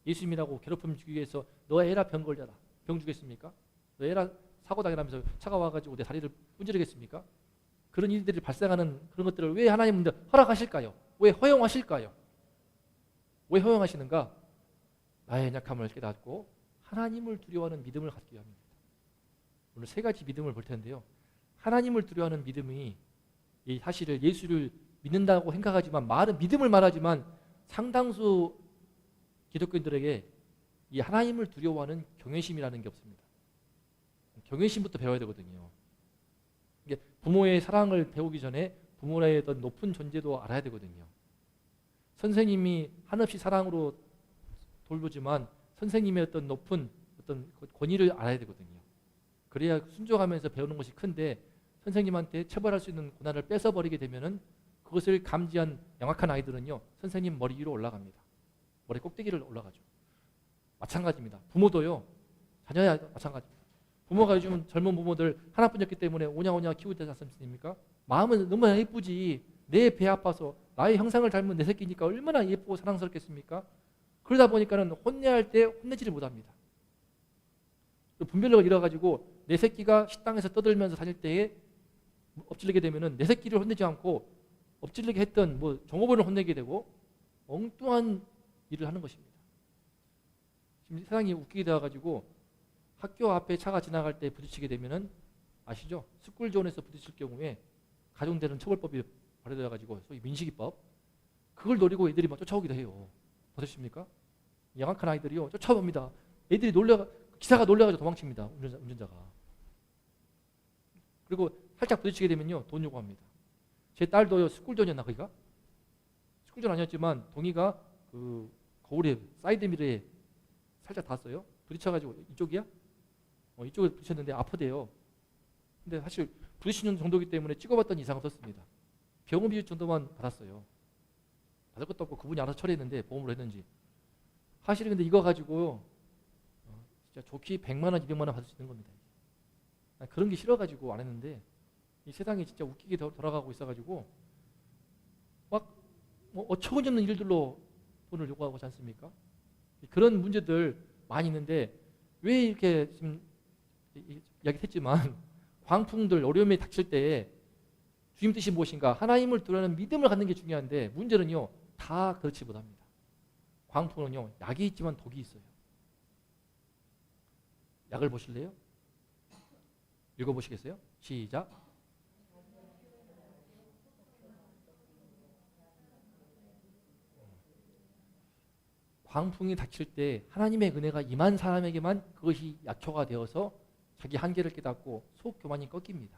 예수님이라고 괴롭힘 주기 위해서 너 애라 병 걸려라. 병 주겠습니까? 너 애라 사고 당하면서 차가 와가지고 내 다리를 분질르겠습니까? 그런 일들이 발생하는 그런 것들을 왜 하나님은 허락하실까요? 왜 허용하실까요? 왜 허용하시는가? 나의 약함을 깨닫고 하나님을 두려워하는 믿음을 갖기 위함입니다. 오늘 세 가지 믿음을 볼 텐데요. 하나님을 두려워하는 믿음이 이 사실을 예수를 믿는다고 생각하지만 말은 믿음을 말하지만 상당수 기독교인들에게 이 하나님을 두려워하는 경외심이라는 게 없습니다. 경외심부터 배워야 되거든요. 이게 부모의 사랑을 배우기 전에 부모의 어떤 높은 존재도 알아야 되거든요. 선생님이 한없이 사랑으로 돌보지만 선생님의 어떤 높은 어떤 권위를 알아야 되거든요. 그래야 순종하면서 배우는 것이 큰데 선생님한테 처벌할 수 있는 권한을 뺏어버리게 되면은 그것을 감지한 영악한 아이들은요 선생님 머리 위로 올라갑니다. 머리 꼭대기를 올라가죠. 마찬가지입니다. 부모도요 자녀야 마찬가지입니다. 부모가 요즘 젊은 부모들 하나뿐이었기 때문에 오냐오냐 키우고 있지 않습니까? 마음은 너무나 예쁘지 내 배 아파서 나의 형상을 닮은 내 새끼니까 얼마나 예쁘고 사랑스럽겠습니까? 그러다 보니까는 혼내야 할 때 혼내지를 못합니다. 분별력을 잃어가지고 내 새끼가 식당에서 떠들면서 다닐 때에 엎질리게 되면은 내 새끼를 혼내지 않고 엎질리게 했던 뭐 종업원을 혼내게 되고 엉뚱한 일을 하는 것입니다. 지금 세상이 웃기게 되어가지고 학교 앞에 차가 지나갈 때 부딪히게 되면은 아시죠? 스쿨존에서 부딪힐 경우에 가중되는 처벌법이 발효되어가지고 소위 민식이법 그걸 노리고 애들이 막 쫓아오기도 해요. 보셨습니까? 영악한 아이들이요 쫓아옵니다. 애들이 기사가 놀래가지고 도망칩니다. 운전자가. 그리고 살짝 부딪히게 되면요 돈 요구합니다. 제 딸도요 스쿨존이었나 거기가? 스쿨존 아니었지만 동이가 그 거울에 사이드미러에 살짝 닿았어요. 부딪혀가지고 이쪽이야? 이쪽에 부딪혔는데 아프대요. 근데 사실 부딪히는 정도이기 때문에 찍어봤던 이상 없었습니다. 병원 비용 정도만 받았어요. 받을 것도 없고 그분이 알아서 처리했는데 보험으로 했는지. 사실은 근데 이거 가지고 진짜 좋게 100만 원, 200만 원 받을 수 있는 겁니다. 난 그런 게 싫어가지고 안 했는데 이 세상이 진짜 웃기게 돌아가고 있어가지고 막 뭐 어처구니없는 일들로 돈을 요구하고 있지 않습니까? 그런 문제들 많이 있는데 왜 이렇게 지금 이야기했지만 광풍들 어려움이 닥칠 때 주님 뜻이 무엇인가 하나님을 드러내는 믿음을 갖는 게 중요한데 문제는요 다 그렇지 못합니다. 광풍은요 약이 있지만 독이 있어요. 약을 보실래요? 읽어보시겠어요? 시작. 광풍이 닥칠 때 하나님의 은혜가 임한 사람에게만 그것이 약효가 되어서 자기 한계를 깨닫고 속 교만이 꺾입니다.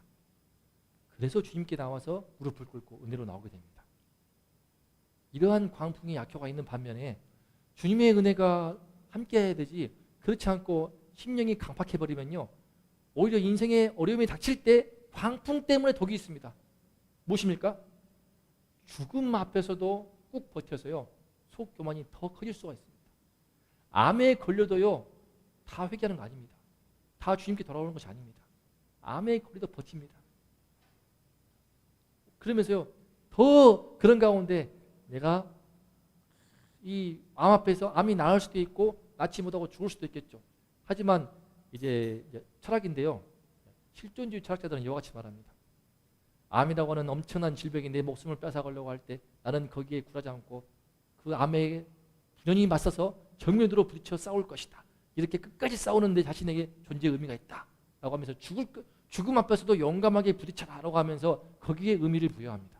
그래서 주님께 나와서 무릎을 꿇고 은혜로 나오게 됩니다. 이러한 광풍의 약효가 있는 반면에 주님의 은혜가 함께해야 되지 그렇지 않고 심령이 강팍해버리면요 오히려 인생의 어려움이 닥칠 때 광풍 때문에 독이 있습니다. 무엇입니까? 죽음 앞에서도 꾹 버텨서요 속 교만이 더 커질 수가 있습니다. 암에 걸려도요 다 회개하는 거 아닙니다. 다 주님께 돌아오는 것이 아닙니다. 암에 걸려도 버팁니다. 그러면서요 더 그런 가운데 내가 이 암 앞에서 암이 나을 수도 있고 낫지 못하고 죽을 수도 있겠죠. 하지만 이제 철학인데요 실존주의 철학자들은 이와 같이 말합니다. 암이라고 하는 엄청난 질병이 내 목숨을 뺏어가려고 할 때 나는 거기에 굴하지 않고 그 암에 분연히 맞서서 정면으로 부딪혀 싸울 것이다. 이렇게 끝까지 싸우는 데 자신에게 존재의 의미가 있다. 라고 하면서 죽음 앞에서도 용감하게 부딪혀라 라고 하면서 거기에 의미를 부여합니다.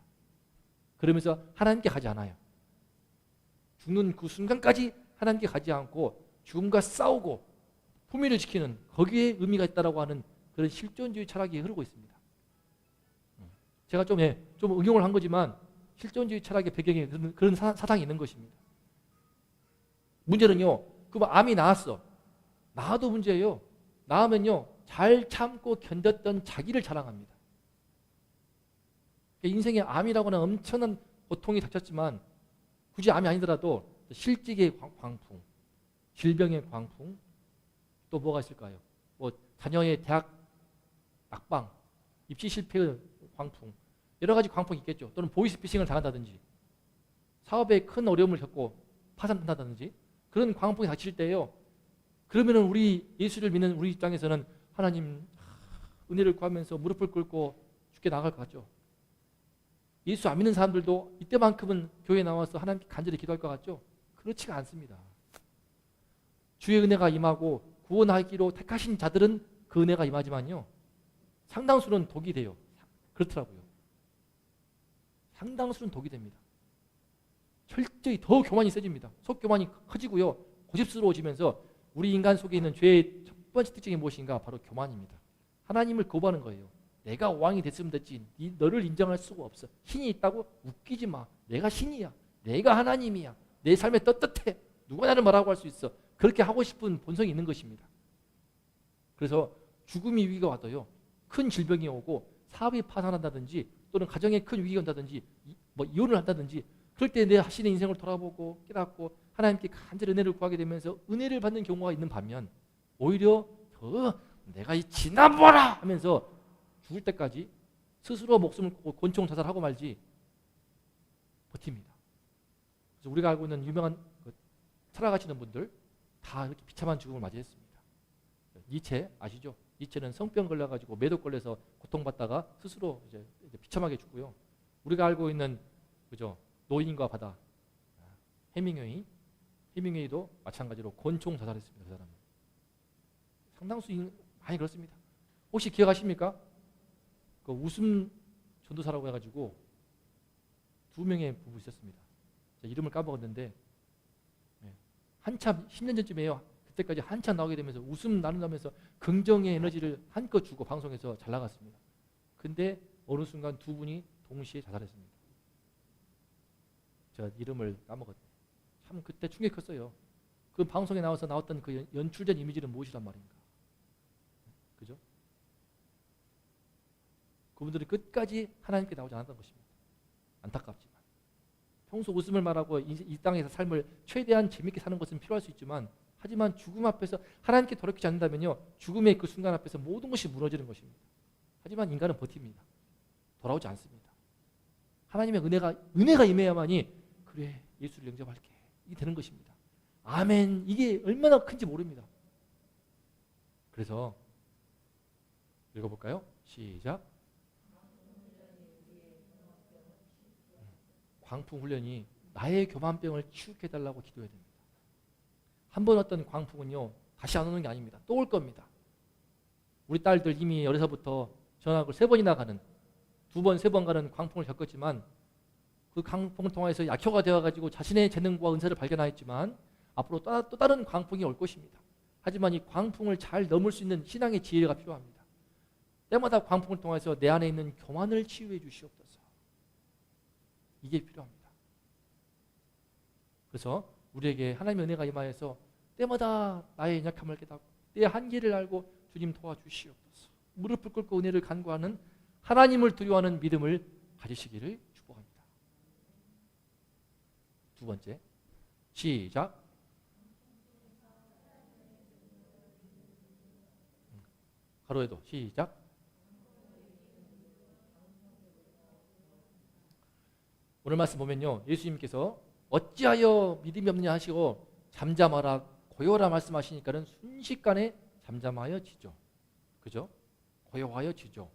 그러면서 하나님께 가지 않아요. 죽는 그 순간까지 하나님께 가지 않고 죽음과 싸우고 품위를 지키는 거기에 의미가 있다라고 하는 그런 실존주의 철학이 흐르고 있습니다. 제가 좀 응용을 한 거지만 실존주의 철학의 배경에 그런 사상이 있는 것입니다. 문제는요, 그 암이 나았어. 나아도 문제예요. 나으면요, 잘 참고 견뎠던 자기를 자랑합니다. 인생에 암이라고 하는 엄청난 고통이 닥쳤지만 굳이 암이 아니더라도 실직의 광풍, 질병의 광풍, 또 뭐가 있을까요? 뭐 자녀의 대학 낙방, 입시 실패의 광풍, 여러 가지 광풍이 있겠죠. 또는 보이스피싱을 당한다든지 사업에 큰 어려움을 겪고 파산한다든지 그런 광풍이 닥칠 때요. 그러면은 우리 예수를 믿는 우리 입장에서는 하나님 은혜를 구하면서 무릎을 꿇고 주께 나갈 것 같죠. 예수 안 믿는 사람들도 이때만큼은 교회에 나와서 하나님께 간절히 기도할 것 같죠. 그렇지가 않습니다. 주의 은혜가 임하고 구원하기로 택하신 자들은 그 은혜가 임하지만요. 상당수는 독이 돼요. 그렇더라고요. 상당수는 독이 됩니다. 철저히 더 교만이 세집니다. 속 교만이 커지고요. 고집스러워지면서 우리 인간 속에 있는 죄의 첫 번째 특징이 무엇인가? 바로 교만입니다. 하나님을 거부하는 거예요. 내가 왕이 됐으면 됐지. 너를 인정할 수가 없어. 신이 있다고? 웃기지 마. 내가 신이야. 내가 하나님이야. 내 삶에 떳떳해. 누가 나를 뭐라고 할 수 있어. 그렇게 하고 싶은 본성이 있는 것입니다. 그래서 죽음의 위기가 와도요. 큰 질병이 오고 사업이 파산한다든지 또는 가정에 큰 위기가 온다든지 뭐 이혼을 한다든지 그럴 때 내 자신의 인생을 돌아보고 깨닫고 하나님께 간절히 은혜를 구하게 되면서 은혜를 받는 경우가 있는 반면 오히려 더 내가 지나보라 하면서 죽을 때까지 스스로 목숨을 끊고 곤충 자살하고 말지 버팁니다. 그래서 우리가 알고 있는 유명한 살아가시는 분들 다 이렇게 비참한 죽음을 맞이했습니다. 니체 아시죠? 니체는 성병 걸려가지고 매독 걸려서 고통받다가 스스로 이제 비참하게 죽고요. 우리가 알고 있는 그죠 노인과 바다 해밍웨이도 마찬가지로 곤충 자살했습니다. 그 사람은 상당수 많이 그렇습니다. 혹시 기억하십니까? 그 웃음 전도사라고 해가지고 2명의 부부 있었습니다. 제가 이름을 까먹었는데 한참 10년 전쯤에요. 그때까지 한참 나오게 되면서 웃음 나눈다면서 긍정의 에너지를 한껏 주고 방송에서 잘 나갔습니다. 근데 어느 순간 두 분이 동시에 자살했습니다. 제가 이름을 까먹었네요. 참 그때 충격이 컸어요. 그 방송에 나왔던 그 연출된 이미지는 무엇이란 말인가? 그죠? 그분들은 끝까지 하나님께 나오지 않았던 것입니다. 안타깝지만 평소 웃음을 말하고 이 땅에서 삶을 최대한 재밌게 사는 것은 필요할 수 있지만 하지만 죽음 앞에서 하나님께 돌이키지 않는다면요 죽음의 그 순간 앞에서 모든 것이 무너지는 것입니다. 하지만 인간은 버팁니다. 돌아오지 않습니다. 하나님의 은혜가 임해야만이 그래 예수를 영접할게 이게 되는 것입니다. 아멘. 이게 얼마나 큰지 모릅니다. 그래서 읽어볼까요? 시작. 광풍 훈련이 나의 교만병을 치유해 달라고 기도해야 됩니다. 한 번 왔던 광풍은요 다시 안 오는 게 아닙니다. 또 올 겁니다. 우리 딸들 이미 어려서부터 전학을 3번이나 가는 2번, 3번 가는 광풍을 겪었지만 그 광풍을 통해서 약효가 되어가지고 자신의 재능과 은사를 발견하였지만 앞으로 또 다른 광풍이 올 것입니다. 하지만 이 광풍을 잘 넘을 수 있는 신앙의 지혜가 필요합니다. 때마다 광풍을 통해서 내 안에 있는 교만을 치유해 주시옵소서. 이게 필요합니다. 그래서 우리에게 하나님의 은혜가 임하여서 때마다 나의 연약함을 깨닫고 내 한계를 알고 주님 도와주시옵소서. 무릎을 꿇고 은혜를 간구하는 하나님을 두려워하는 믿음을 가지시기를 축복합니다. 2번째 시작. 가로에도 시작. 오늘 말씀 보면요 예수님께서 어찌하여 믿음이 없느냐 하시고 잠잠하라 고요하라 말씀하시니까는 순식간에 잠잠하여지죠. 그죠? 고요하여지죠.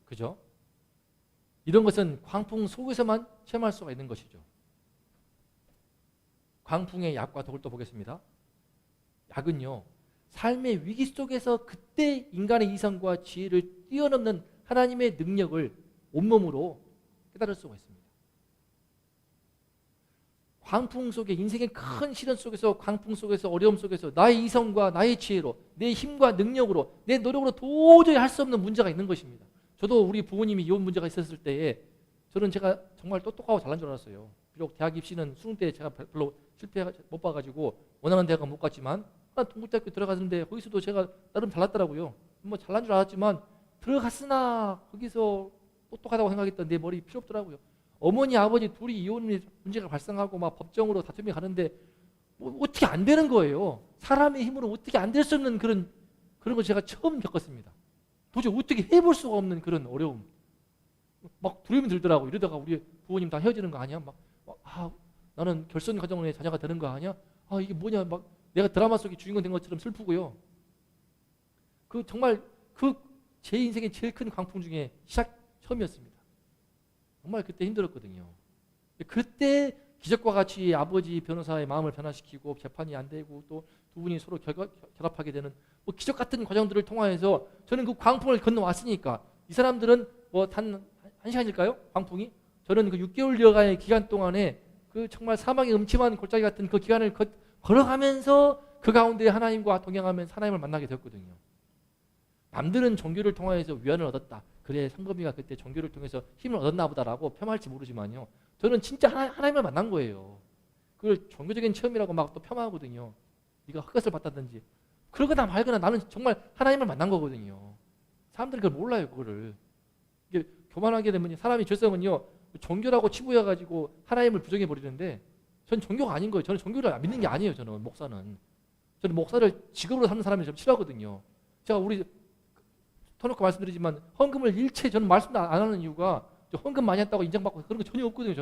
그죠? 이런 것은 광풍 속에서만 체험할 수가 있는 것이죠. 광풍의 약과 덕을 또 보겠습니다. 약은요 삶의 위기 속에서 그때 인간의 이성과 지혜를 뛰어넘는 하나님의 능력을 온몸으로 깨달을 수가 있습니다. 광풍 속에 인생의 큰 시련 속에서 광풍 속에서 어려움 속에서 나의 이성과 나의 지혜로 내 힘과 능력으로 내 노력으로 도저히 할 수 없는 문제가 있는 것입니다. 저도 우리 부모님이 이혼 문제가 있었을 때에 저는 제가 정말 똑똑하고 잘난 줄 알았어요. 비록 대학 입시는 수능 때 제가 별로 실패 못 봐가지고 원하는 대학은 못 갔지만 동국대학교 들어갔는데 거기서도 제가 나름 잘났더라고요. 뭐 잘난 줄 알았지만 들어갔으나 거기서 똑똑하다고 생각했던 내 머리 필요 없더라고요. 어머니 아버지 둘이 이혼 문제가 발생하고 막 법정으로 다툼이 가는데 뭐 어떻게 안 되는 거예요. 사람의 힘으로 어떻게 안 될 수 없는 그런 거 제가 처음 겪었습니다. 도저히 어떻게 해볼 수가 없는 그런 어려움. 막 두려움이 들더라고. 이러다가 우리 부모님 다 헤어지는 거 아니야? 나는 결손 가정의 자녀가 되는 거 아니야? 이게 뭐냐? 막 내가 드라마 속의 주인공 된 것처럼 슬프고요. 정말 제 인생의 제일 큰 광풍 중에 처음이었습니다. 정말 그때 힘들었거든요. 그때 기적과 같이 아버지 변호사의 마음을 변화시키고 재판이 안 되고 또 두 분이 서로 결합하게 되는 기적 같은 과정들을 통하여서 저는 그 광풍을 건너왔으니까 이 사람들은 단 1시간일까요? 광풍이? 저는 그 6개월여간의 기간 동안에 그 정말 사망의 음침한 골짜기 같은 그 기간을 걸어가면서 그 가운데 하나님과 동행하면서 하나님을 만나게 되었거든요. 남들은 종교를 통해서 위안을 얻었다. 그래 상금이가 그때 종교를 통해서 힘을 얻었나 보다라고 폄하할지 모르지만요. 저는 진짜 하나님을 만난 거예요. 그걸 종교적인 체험이라고 막 또 폄하하거든요. 네가 헛것을 봤다든지. 그러거나 말거나 나는 정말 하나님을 만난 거거든요. 사람들이 그걸 몰라요. 그거를. 이게 교만하게 되면 사람이 죄성은요. 종교라고 치부해가지고 하나님을 부정해버리는데 전 종교가 아닌 거예요. 저는 종교를 믿는 게 아니에요. 저는 목사를 직업으로 사는 사람이 좀 싫어하거든요. 제가 우리 터놓고 말씀드리지만 헌금을 일체 저는 말씀도 안 하는 이유가 헌금 많이 했다고 인정받고 그런 거 전혀 없거든요.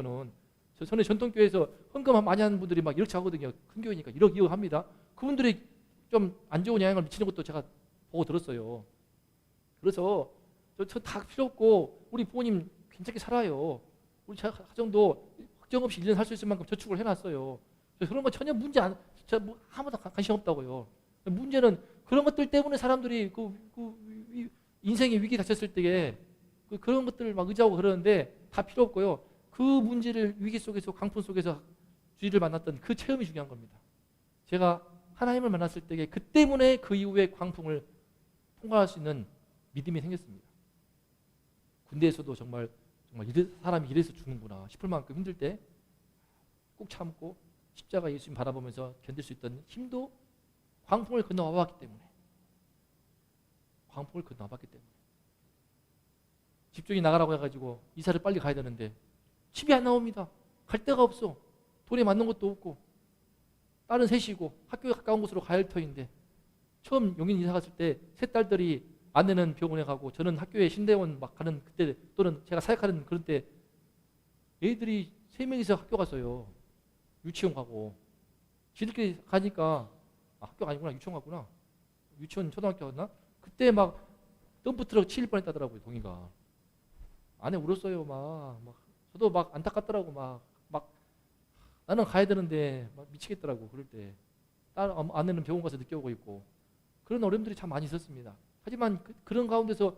저는 전통교회에서 헌금 많이 하는 분들이 막 이렇게 하거든요. 큰 교회니까 1억 2억 합니다. 그분들이 좀 안 좋은 영향을 미치는 것도 제가 보고 들었어요. 그래서 저 다 필요 없고 우리 부모님 괜찮게 살아요. 우리 가정도 걱정 없이 1년 살 수 있을 만큼 저축을 해놨어요. 그런 거 전혀 문제 아무도 관심 없다고요. 문제는 그런 것들 때문에 사람들이 인생의 위기 닥쳤을 때에 그런 것들을 막 의지하고 그러는데 다 필요 없고요. 그 문제를 위기 속에서 광풍 속에서 주의를 만났던 그 체험이 중요한 겁니다. 제가 하나님을 만났을 때에 그 때문에 그 이후에 광풍을 통과할 수 있는 믿음이 생겼습니다. 군대에서도 정말 사람이 이래서 죽는구나 싶을 만큼 힘들 때 꾹 참고 십자가 예수님 바라보면서 견딜 수 있던 힘도 광풍을 건너와봤기 때문에 집주인이 나가라고 해가지고 이사를 빨리 가야 되는데 집이 안 나옵니다. 갈 데가 없어. 돈에 맞는 것도 없고 딸은 셋이고 학교에 가까운 곳으로 가야 할 터인데 처음 용인 이사 갔을 때 세 딸들이 아내는 병원에 가고 저는 학교에 신대원 막 가는 그때 또는 제가 사역하는 그런 때 애들이 3명이서 학교 갔어요. 유치원 가고 지들끼리 가니까 학교가 아니구나 유치원 갔구나. 유치원 초등학교 갔나? 그때 막 덤프트럭 치일 뻔했다더라고요. 동이가 아내 울었어요. 막 저도 막 안타깝더라고. 막 나는 가야 되는데 막 미치겠더라고. 그럴 때 딸 아내는 병원 가서 늦게 오고 있고 그런 어려움들이 참 많이 있었습니다. 하지만 그런 가운데서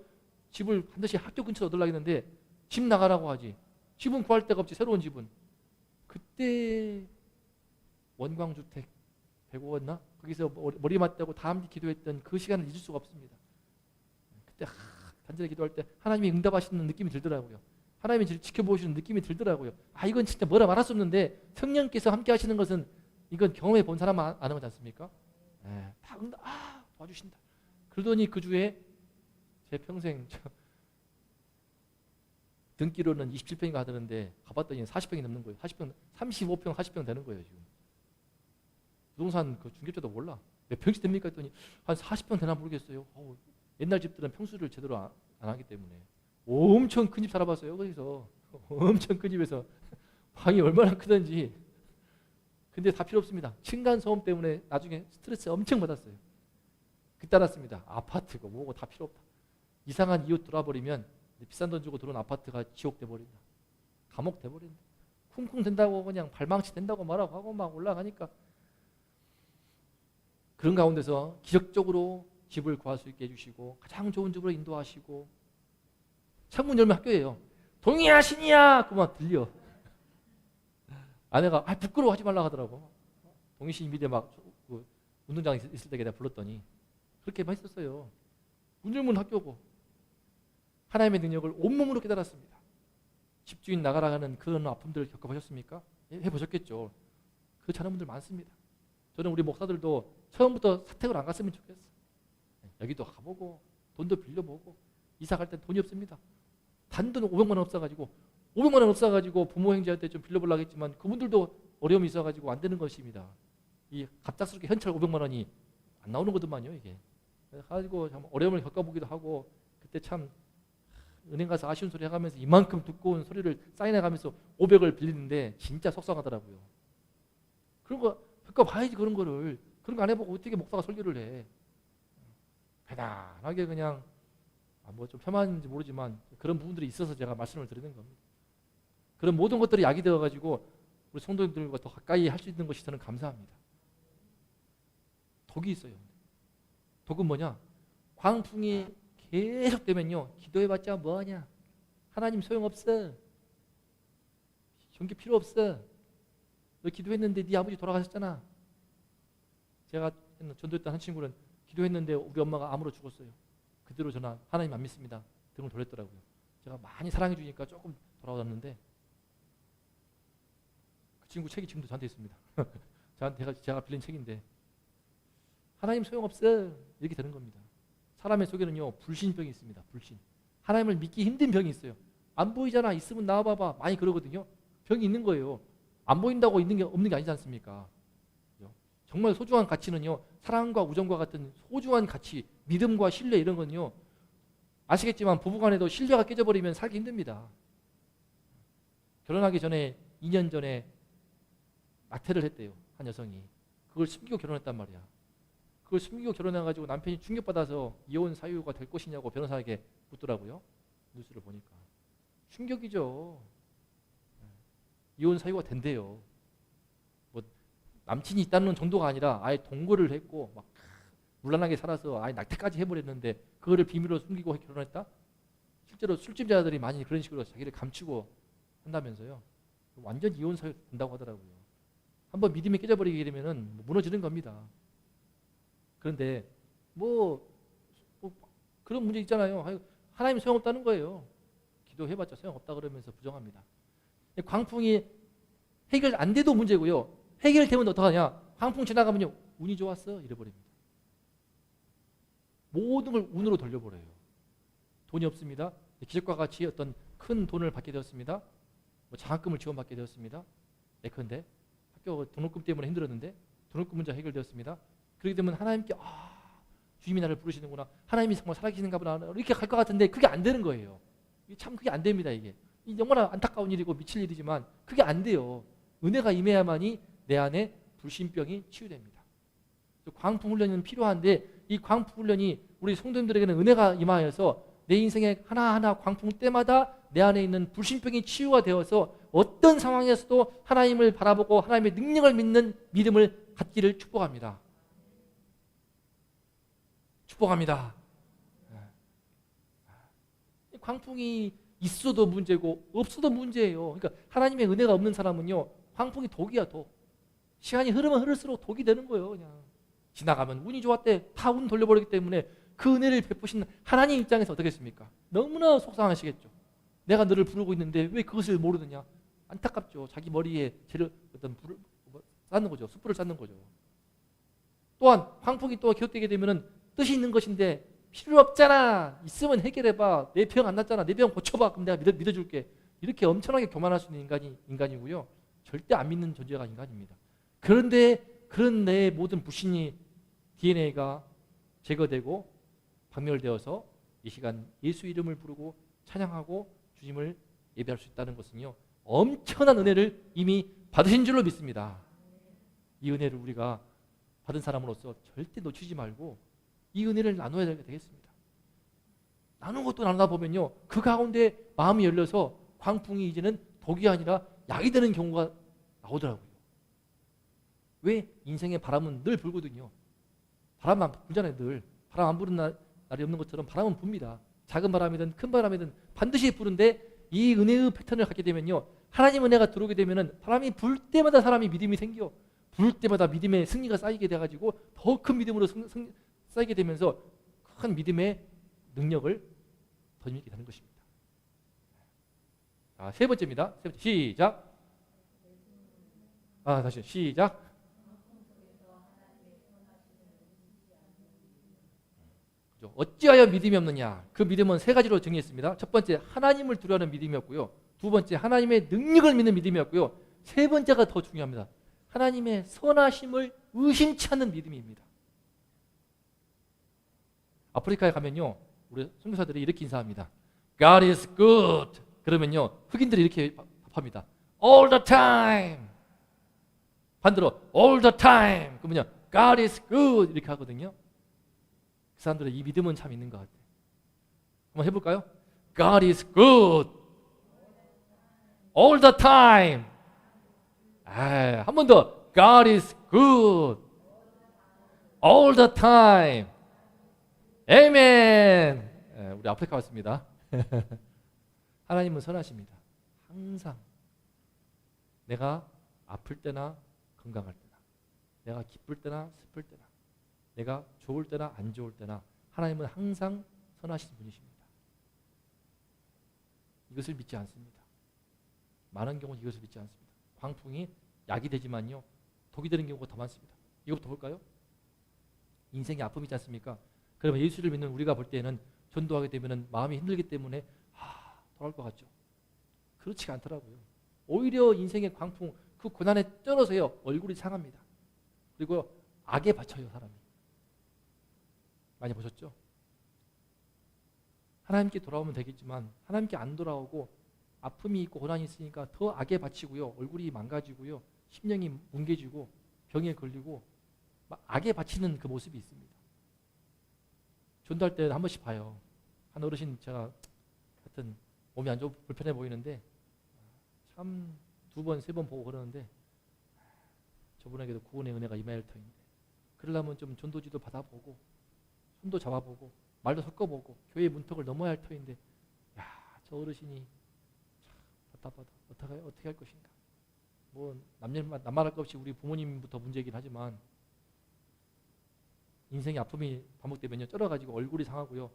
집을 반드시 학교 근처로 얻으려고 했는데 집 나가라고 하지. 집은 구할 데가 없지. 새로운 집은. 그때 원광주택 105였나? 거기서 머리 맞대고 다 함께 기도했던 그 시간을 잊을 수가 없습니다. 그때 간절히 기도할 때 하나님이 응답하시는 느낌이 들더라고요. 하나님이 저를 지켜보시는 느낌이 들더라고요. 이건 진짜 뭐라 말할 수 없는데 성령께서 함께 하시는 것은 이건 경험해 본 사람만 아는 거지 않습니까? 다 응답, 도와주신다. 그러더니 그 주에 제 평생 등기로는 27평인가 하던데 가봤더니 40평이 넘는 거예요. 40평, 35평, 40평 되는 거예요 지금. 부동산 그 중개자도 몰라. 몇 평씩 됩니까 했더니 한 40평 되나 모르겠어요. 옛날 집들은 평수를 제대로 안 하기 때문에 엄청 큰 집 살아봤어요. 거기서 엄청 큰 집에서 방이 얼마나 크든지. 근데 다 필요 없습니다. 층간소음 때문에 나중에 스트레스 엄청 받았어요. 그따랐습니다. 아파트고 뭐고 다 필요 없다. 이상한 이웃 들어와버리면 비싼 돈 주고 들어온 아파트가 지옥 돼버린다. 감옥 돼버린다. 쿵쿵 된다고 그냥 발망치 된다고 말하고 하고 막 올라가니까 그런 가운데서 기적적으로 집을 구할 수 있게 해주시고 가장 좋은 집으로 인도하시고 창문 열면 학교예요. 동이야 신이야 그만 들려. 아내가 부끄러워 하지 말라 하더라고. 동이신 미대 막 운동장에 있을 때 내가 불렀더니 그렇게만 했었어요. 문 열면 학교고 하나님의 능력을 온몸으로 깨달았습니다. 집주인 나가라는 그런 아픔들을 겪어보셨습니까? 해보셨겠죠. 그렇지 않은 분들 많습니다. 저는 우리 목사들도 처음부터 사택을 안 갔으면 좋겠어. 여기도 가보고 돈도 빌려보고 이사 갈 때 돈이 없습니다. 단돈 500만 원 없어가지고 500만 원 없어가지고 부모 형제한테 좀 빌려보려고 했지만 그분들도 어려움이 있어가지고 안 되는 것입니다. 이 갑작스럽게 현찰 500만 원이 안 나오는 거더만요 이게. 그래가지고 참 어려움을 겪어보기도 하고 그때 참 은행 가서 아쉬운 소리 해가면서 이만큼 두꺼운 소리를 사인해가면서 500을 빌리는데 진짜 속상하더라고요. 그런 거 겪어봐야지. 그런 거를. 그런 거 안 해보고 어떻게 목사가 설교를 해. 편안하게 그냥 뭐 좀 폄하인지 모르지만 그런 부분들이 있어서 제가 말씀을 드리는 겁니다. 그런 모든 것들이 약이 되어가지고 우리 성도님들과 더 가까이 할 수 있는 것이 저는 감사합니다. 독이 있어요. 독은 뭐냐? 광풍이 계속 되면요 기도해봤자 뭐하냐? 하나님 소용없어. 전기 필요 없어. 너 기도했는데 네 아버지 돌아가셨잖아. 제가 전도했던 한 친구는 기도했는데 우리 엄마가 암으로 죽었어요. 그대로 저는 하나님 안 믿습니다. 등을 돌렸더라고요. 제가 많이 사랑해 주니까 조금 돌아왔는데 그 친구 책이 지금도 저한테 있습니다. 제가 빌린 책인데 하나님 소용없어 이렇게 되는 겁니다. 사람의 속에는요 불신병이 있습니다. 불신. 하나님을 믿기 힘든 병이 있어요. 안 보이잖아. 있으면 나와봐봐. 많이 그러거든요. 병이 있는 거예요. 안 보인다고 있는 게 없는 게 아니지 않습니까? 정말 소중한 가치는요 사랑과 우정과 같은 소중한 가치, 믿음과 신뢰 이런 건요 아시겠지만 부부간에도 신뢰가 깨져버리면 살기 힘듭니다. 결혼하기 전에 2년 전에 낙태를 했대요. 한 여성이. 그걸 숨기고 결혼했단 말이야. 그걸 숨기고 결혼해가지고 남편이 충격받아서 이혼 사유가 될 것이냐고 변호사에게 묻더라고요. 뉴스를 보니까. 충격이죠. 이혼 사유가 된대요. 뭐 남친이 있다는 정도가 아니라 아예 동거를 했고 막 물란하게 살아서 아예 낙태까지 해버렸는데 그거를 비밀로 숨기고 결혼했다? 실제로 술집자들이 많이 그런 식으로 자기를 감추고 한다면서요. 완전 이혼 사유 된다고 하더라고요. 한번 믿음이 깨져버리게 되면은 무너지는 겁니다. 그런데 뭐 그런 문제 있잖아요. 하나님 소용없다는 거예요. 기도해봤자 소용없다 그러면서 부정합니다. 광풍이 해결 안 돼도 문제고요. 해결되면 어떡하냐? 광풍 지나가면요 운이 좋았어 이래버립니다. 모든 걸 운으로 돌려버려요. 돈이 없습니다. 기적과 같이 어떤 큰 돈을 받게 되었습니다. 뭐 장학금을 지원받게 되었습니다. 예컨대 학교 등록금 때문에 힘들었는데 등록금 문제 해결되었습니다. 그렇게 되면 하나님께 주님이 나를 부르시는구나, 하나님이 정말 살아계시는가 보다, 이렇게 갈 것 같은데 그게 안 되는 거예요. 참 그게 안 됩니다. 이게 너무나 안타까운 일이고 미칠 일이지만 그게 안 돼요. 은혜가 임해야만이 내 안에 불신병이 치유됩니다. 광풍 훈련은 필요한데 이 광풍 훈련이 우리 성도님들에게는 은혜가 임하여서 내 인생의 하나하나 광풍 때마다 내 안에 있는 불신병이 치유가 되어서 어떤 상황에서도 하나님을 바라보고 하나님의 능력을 믿는 믿음을 갖기를 축복합니다. 축복합니다. 광풍이 있어도 문제고 없어도 문제예요. 그러니까 하나님의 은혜가 없는 사람은요, 광풍이 독이야, 독. 시간이 흐르면 흐를수록 독이 되는 거예요. 그냥 지나가면 운이 좋았대 다 운 돌려버리기 때문에 그 은혜를 베푸신 하나님 입장에서 어떻겠습니까? 너무나 속상하시겠죠. 내가 너를 부르고 있는데 왜 그것을 모르느냐? 안타깝죠. 자기 머리에 어떤 불을 쌓는 거죠. 숯불을 쌓는 거죠. 또한 광풍이 또 기억되게 되면은 뜻이 있는 것인데 필요 없잖아. 있으면 해결해봐. 내 병 안 났잖아. 내 병 고쳐봐. 그럼 내가 믿어줄게. 이렇게 엄청나게 교만할 수 있는 인간이고요. 절대 안 믿는 존재가 인간입니다. 그런데 그런 내 모든 불신이 DNA가 제거되고 박멸되어서 이 시간 예수 이름을 부르고 찬양하고 주님을 예배할 수 있다는 것은요, 엄청난 은혜를 이미 받으신 줄로 믿습니다. 이 은혜를 우리가 받은 사람으로서 절대 놓치지 말고 이 은혜를 나눠야 되겠습니다. 나누는 것도 나누다 보면요, 그 가운데 마음이 열려서 광풍이 이제는 독이 아니라 약이 되는 경우가 나오더라고요. 왜? 인생의 바람은 늘 불거든요. 바람만 불잖아요. 늘 바람 안 부는 날이 없는 것처럼 바람은 붑니다. 작은 바람이든 큰 바람이든 반드시 부는데 이 은혜의 패턴을 갖게 되면요, 하나님 은혜가 들어오게 되면은 바람이 불 때마다 사람이 믿음이 생겨. 불 때마다 믿음의 승리가 쌓이게 돼가지고 더 큰 믿음으로 쌓이게 되면서 큰 믿음의 능력을 덧입게 되는 것입니다. 자, 세 번째입니다. 세 번째, 시작. 다시 시작. 어찌하여 믿음이 없느냐? 그 믿음은 세 가지로 정의했습니다. 첫 번째, 하나님을 두려워하는 믿음이었고요. 두 번째, 하나님의 능력을 믿는 믿음이었고요. 세 번째가 더 중요합니다. 하나님의 선하심을 의심치 않는 믿음입니다. 아프리카에 가면요, 우리 선교사들이 이렇게 인사합니다. God is good. 그러면요, 흑인들이 이렇게 답합니다. All the time. 반대로 all the time. 그러면요, God is good. 이렇게 하거든요. 그 사람들의 이 믿음은 참 있는 것 같아요. 한번 해볼까요? God is good. All the time. 한 번 더. God is good. All the time. Amen. 우리 아프리카 왔습니다. 하나님은 선하십니다. 항상 내가 아플 때나 건강할 때나, 내가 기쁠 때나 슬플 때나, 내가 좋을 때나 안 좋을 때나 하나님은 항상 선하신 분이십니다. 이것을 믿지 않습니다. 많은 경우 이것을 믿지 않습니다. 광풍이 약이 되지만요, 독이 되는 경우가 더 많습니다. 이것부터 볼까요? 인생의 아픔이 있지 않습니까? 그러면 예수를 믿는 우리가 볼 때는 전도하게 되면 마음이 힘들기 때문에 돌아올 것 같죠. 그렇지가 않더라고요. 오히려 인생의 광풍, 그 고난에 떨어서요, 얼굴이 상합니다. 그리고 악에 바쳐요, 사람이. 많이 보셨죠? 하나님께 돌아오면 되겠지만 하나님께 안 돌아오고 아픔이 있고 고난이 있으니까 더 악에 바치고요, 얼굴이 망가지고요, 심령이 뭉개지고 병에 걸리고 막 악에 바치는 그 모습이 있습니다. 전도할 때 한 번씩 봐요. 한 어르신 제가 하여튼 몸이 안 좋고 불편해 보이는데 참 2번, 3번 보고 그러는데 저분에게도 구원의 은혜가 임할 터인데 그러려면 좀 전도지도 받아보고 손도 잡아보고 말도 섞어보고 교회 문턱을 넘어야 할 터인데 저 어르신이 참 답답하다. 어떻게 할 것인가. 뭐 남말할 것 없이 우리 부모님부터 문제이긴 하지만 인생의 아픔이 반복되면요, 쩔어가지고 얼굴이 상하고요,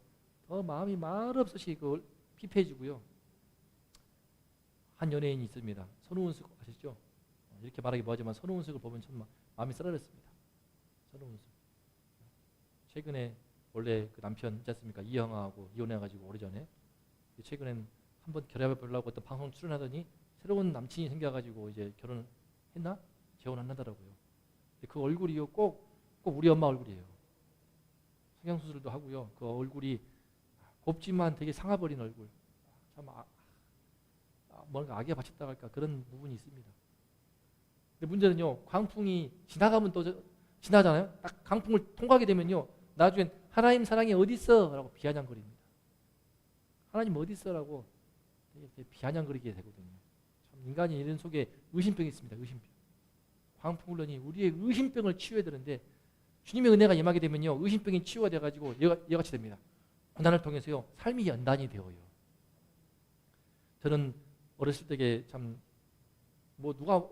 더 마음이 말없이 피폐해지고요. 한 연예인이 있습니다. 손우은숙 아시죠? 이렇게 말하기 뭐하지만 손우은숙을 보면 정말 마음이 쓰라렸습니다. 손우은숙. 최근에 원래 그 남편 있지 않습니까? 이영아하고 이혼해가지고 오래전에 최근엔 한번 결혼해 보려고 어떤 방송 출연하더니 새로운 남친이 생겨가지고 이제 결혼했나? 재혼한다더라고요. 그 얼굴이요 꼭 우리 엄마 얼굴이에요. 성형수술도 하고요. 그 얼굴이 곱지만 되게 상아버린 얼굴. 참 뭔가 악에 바쳤다 할까 그런 부분이 있습니다. 근데 문제는요, 광풍이 지나가면 또 지나잖아요. 딱 강풍을 통과하게 되면요, 나중엔 하나님 사랑이 어디 있어? 라고 비아냥거립니다. 하나님 어디 있어?라고 되게 비아냥거리게 되거든요. 참 인간이 이런 속에 의심병이 있습니다. 의심병. 광풍 흘러니 우리의 의심병을 치유해야 되는데 주님의 은혜가 임하게 되면요, 의심병이 치유가 돼가지고 이같이 됩니다. 고난을 통해서요, 삶이 연단이 되어요. 저는 어렸을 때에 참 뭐 누가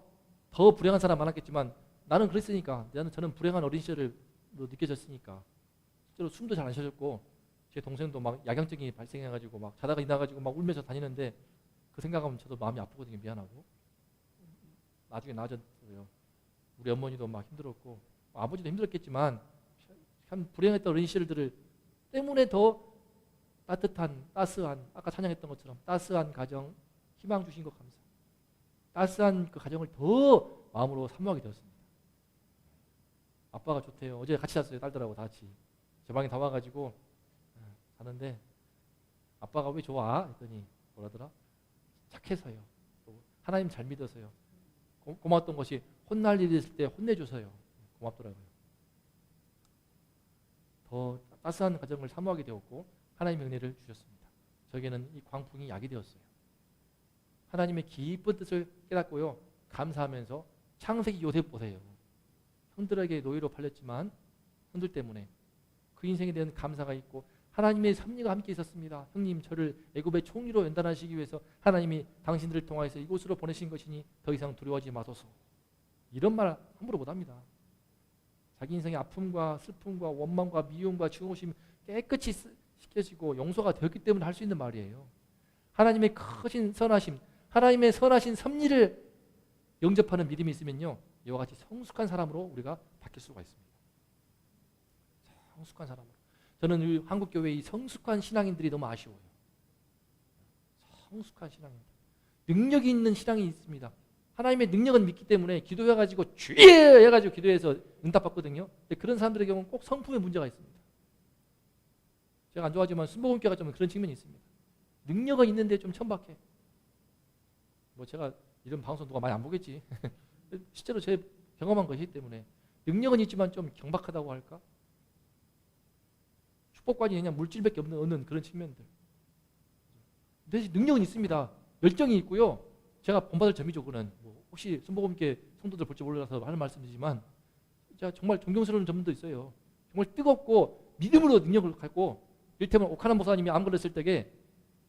더 불행한 사람 많았겠지만 나는 그랬으니까 저는 불행한 어린 시절을 느껴졌으니까 실제로 숨도 잘 안 쉬어졌고 제 동생도 막 야경증이 발생해가지고 막 자다가 일어나가지고 막 울면서 다니는데 그 생각하면 저도 마음이 아프거든요. 미안하고. 나중에 나아졌어요. 우리 어머니도 막 힘들었고 아버지도 힘들었겠지만 참 불행했던 어린 시절들 때문에 더 따뜻한 따스한 아까 찬양했던 것처럼 따스한 가정 희망 주신 것 감사. 따스한 그 가정을 더 마음으로 사모하게 되었습니다. 아빠가 좋대요. 어제 같이 잤어요. 딸들하고 다 같이. 제 방에 다 와가지고 자는데 아빠가 왜 좋아? 했더니 뭐라더라? 착해서요. 또 하나님 잘 믿어서요. 고마웠던 것이 혼날 일이 있을 때 혼내줘서요. 고맙더라고요. 더 따스한 가정을 사모하게 되었고 하나님의 은혜를 주셨습니다. 저에게는 이 광풍이 약이 되었어요. 하나님의 깊은 뜻을 깨닫고요. 감사하면서 창세기 요셉 보세요. 형들에게 노예로 팔렸지만 형들 때문에 그 인생에 대한 감사가 있고 하나님의 섭리가 함께 있었습니다. 형님 저를 애굽의 총리로 연단하시기 위해서 하나님이 당신들을 통하여서 이곳으로 보내신 것이니 더 이상 두려워하지 마소서. 이런 말 함부로 못합니다. 자기 인생의 아픔과 슬픔과 원망과 미움과 증오심 깨끗이 씻겨지고 용서가 되었기 때문에 할 수 있는 말이에요. 하나님의 크신 선하심, 하나님의 선하신 섭리를 영접하는 믿음이 있으면요, 이와 같이 성숙한 사람으로 우리가 바뀔 수가 있습니다. 성숙한 사람으로. 저는 우리 한국교회의 이 성숙한 신앙인들이 너무 아쉬워요. 성숙한 신앙인들. 능력이 있는 신앙이 있습니다. 하나님의 능력은 믿기 때문에 기도해가지고 주여 해가지고 기도해서 응답받거든요. 근데 그런 사람들의 경우는 꼭 성품에 문제가 있습니다. 제가 안 좋아하지만 순복음교회가 좀 그런 측면이 있습니다. 능력은 있는데 좀 천박해. 뭐 제가 이런 방송 누가 많이 안 보겠지. 실제로 제 경험한 것이기 때문에 능력은 있지만 좀 경박하다고 할까? 축복관이 그냥 물질밖에 없는 그런 측면들. 대신 능력은 있습니다. 열정이 있고요. 제가 본받을 점이죠. 그는 뭐 혹시 순복음교회 성도들 볼지 몰라서 하는 말씀이지만 제가 정말 존경스러운 점도 있어요. 정말 뜨겁고 믿음으로 능력을 갖고 일테면 오카나 목사님이 암 걸렸을 때에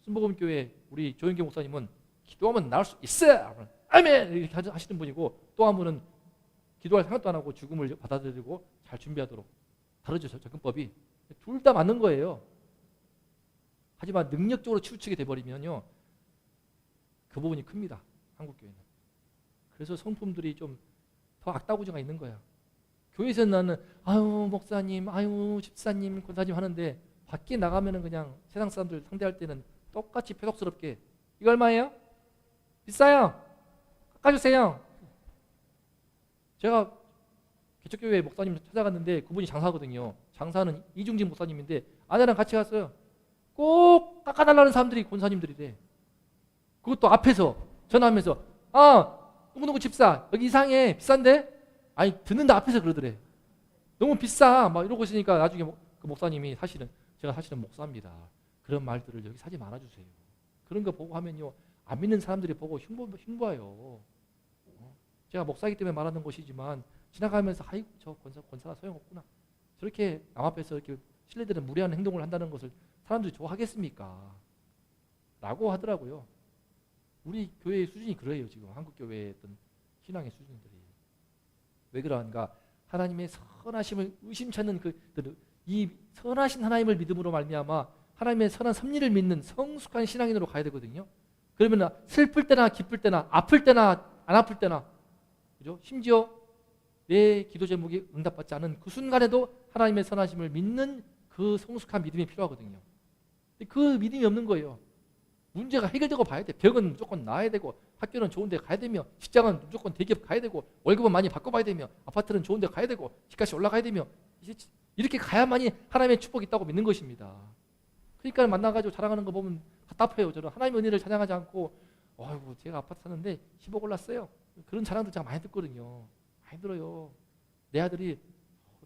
순복음교회 우리 조영기 목사님은 기도하면 나을 수 있어! 아멘! 이렇게 하시는 분이고 또 한 분은 기도할 생각도 안 하고 죽음을 받아들이고 잘 준비하도록 다르죠. 접근법이. 둘 다 맞는 거예요. 하지만 능력적으로 치우치게 돼버리면요. 그 부분이 큽니다. 한국교회는. 그래서 성품들이 좀 더 악다구조가 있는 거야. 교회에서 나는 아유 목사님, 아유 집사님, 권사님 하는데 밖에 나가면은 그냥 세상 사람들 상대할 때는 똑같이 표독스럽게 이거 얼마예요? 비싸요. 깎아주세요. 제가 개척교회 목사님 찾아갔는데 그분이 장사거든요. 장사는 이중진 목사님인데 아내랑 같이 갔어요. 꼭 깎아달라는 사람들이 권사님들이래. 그것도 앞에서 전화하면서 누구누구 집사 여기 이상해 비싼데? 아니 듣는다 앞에서 그러더래. 너무 비싸 막 이러고 있으니까 나중에 그 목사님이 제가 사실은 목사입니다. 그런 말들을 여기 사지 말아주세요. 그런 거 보고 하면요. 안 믿는 사람들이 보고 흉보아요. 제가 목사이기 때문에 말하는 것이지만 지나가면서 아이고 저 권사가 소용없구나. 저렇게 남 앞에서 이렇게 신뢰되는 무례한 행동을 한다는 것을 사람들이 좋아하겠습니까? 라고 하더라고요. 우리 교회의 수준이 그래요. 지금 한국교회의 어떤 신앙의 수준들이. 왜 그러한가? 하나님의 선하심을 의심찮는 이 선하신 하나님을 믿음으로 말미암아 하나님의 선한 섭리를 믿는 성숙한 신앙인으로 가야 되거든요. 그러면 슬플 때나 기쁠 때나 아플 때나 안 아플 때나 그죠? 심지어 내 기도 제목이 응답받지 않은 그 순간에도 하나님의 선하심을 믿는 그 성숙한 믿음이 필요하거든요. 그 믿음이 없는 거예요. 문제가 해결되고 봐야 돼. 병은 무조건 나아야 되고, 학교는 좋은 데 가야 되며, 직장은 무조건 대기업 가야 되고, 월급은 많이 바꿔봐야 되며, 아파트는 좋은 데 가야 되고, 집값이 올라가야 되며, 이렇게 가야만이 하나님의 축복이 있다고 믿는 것입니다. 그러니까 만나가지고 자랑하는 거 보면 답답해요. 저는 하나님의 은혜를 찬양하지 않고, 아이고 제가 아파트 샀는데 10억 올랐어요. 그런 자랑들 제가 많이 듣거든요. 많이 들어요. 내 아들이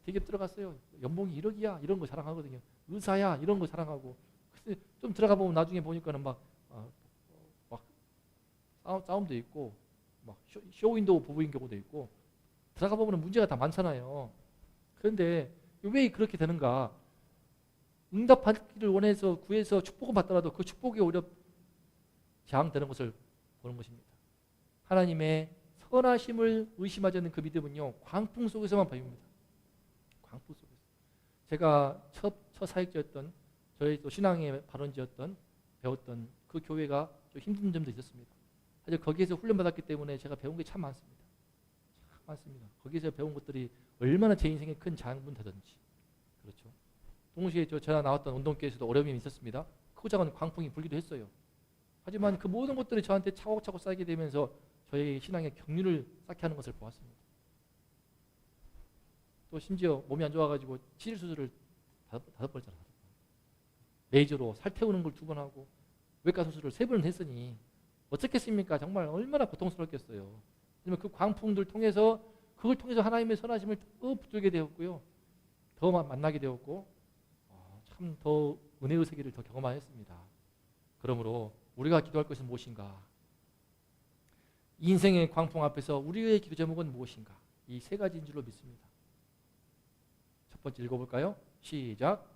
대기업 들어갔어요. 연봉이 1억이야. 이런 거 자랑하거든요. 의사야. 이런 거 자랑하고. 근데 좀 들어가 보면 나중에 보니까는 막 싸움도 있고, 막 쇼윈도우 부부인 경우도 있고, 들어가 보면 문제가 다 많잖아요. 그런데 왜 그렇게 되는가? 응답받기를 원해서 구해서 축복을 받더라도 그 축복이 오히려 저항되는 것을 보는 것입니다. 하나님의 선하심을 의심하지 않는 그 믿음은요, 광풍 속에서만 보입니다. 광풍 속에서. 제가 첫 사역자였던, 저희 또 신앙의 발원지였던, 배웠던 그 교회가 좀 힘든 점도 있었습니다. 사실 거기에서 훈련받았기 때문에 제가 배운 게 참 많습니다. 참 많습니다. 거기서 배운 것들이 얼마나 제 인생에 큰 장분 되든지. 그렇죠. 동시에 제가 나왔던 운동교회에서도 어려움이 있었습니다. 크고 작은 광풍이 불기도 했어요. 하지만 그 모든 것들이 저한테 차곡차곡 쌓이게 되면서 저의 신앙의 경륜을 쌓게 하는 것을 보았습니다. 또 심지어 몸이 안 좋아가지고 치질 수술을 5번 했잖아요. 레이저로 살 태우는 걸 2번 하고 외과 수술을 3번을 했으니 어떻겠습니까? 정말 얼마나 고통스럽겠어요. 그러면 그 광풍들 통해서, 그걸 통해서 하나님의 선하심을 더 붙들게 되었고요. 더 만나게 되었고, 참 더 은혜의 세계를 더 경험하였습니다. 그러므로 우리가 기도할 것은 무엇인가? 인생의 광풍 앞에서 우리의 기도 제목은 무엇인가? 이 3가지인 줄로 믿습니다. 첫 번째 읽어볼까요? 시작.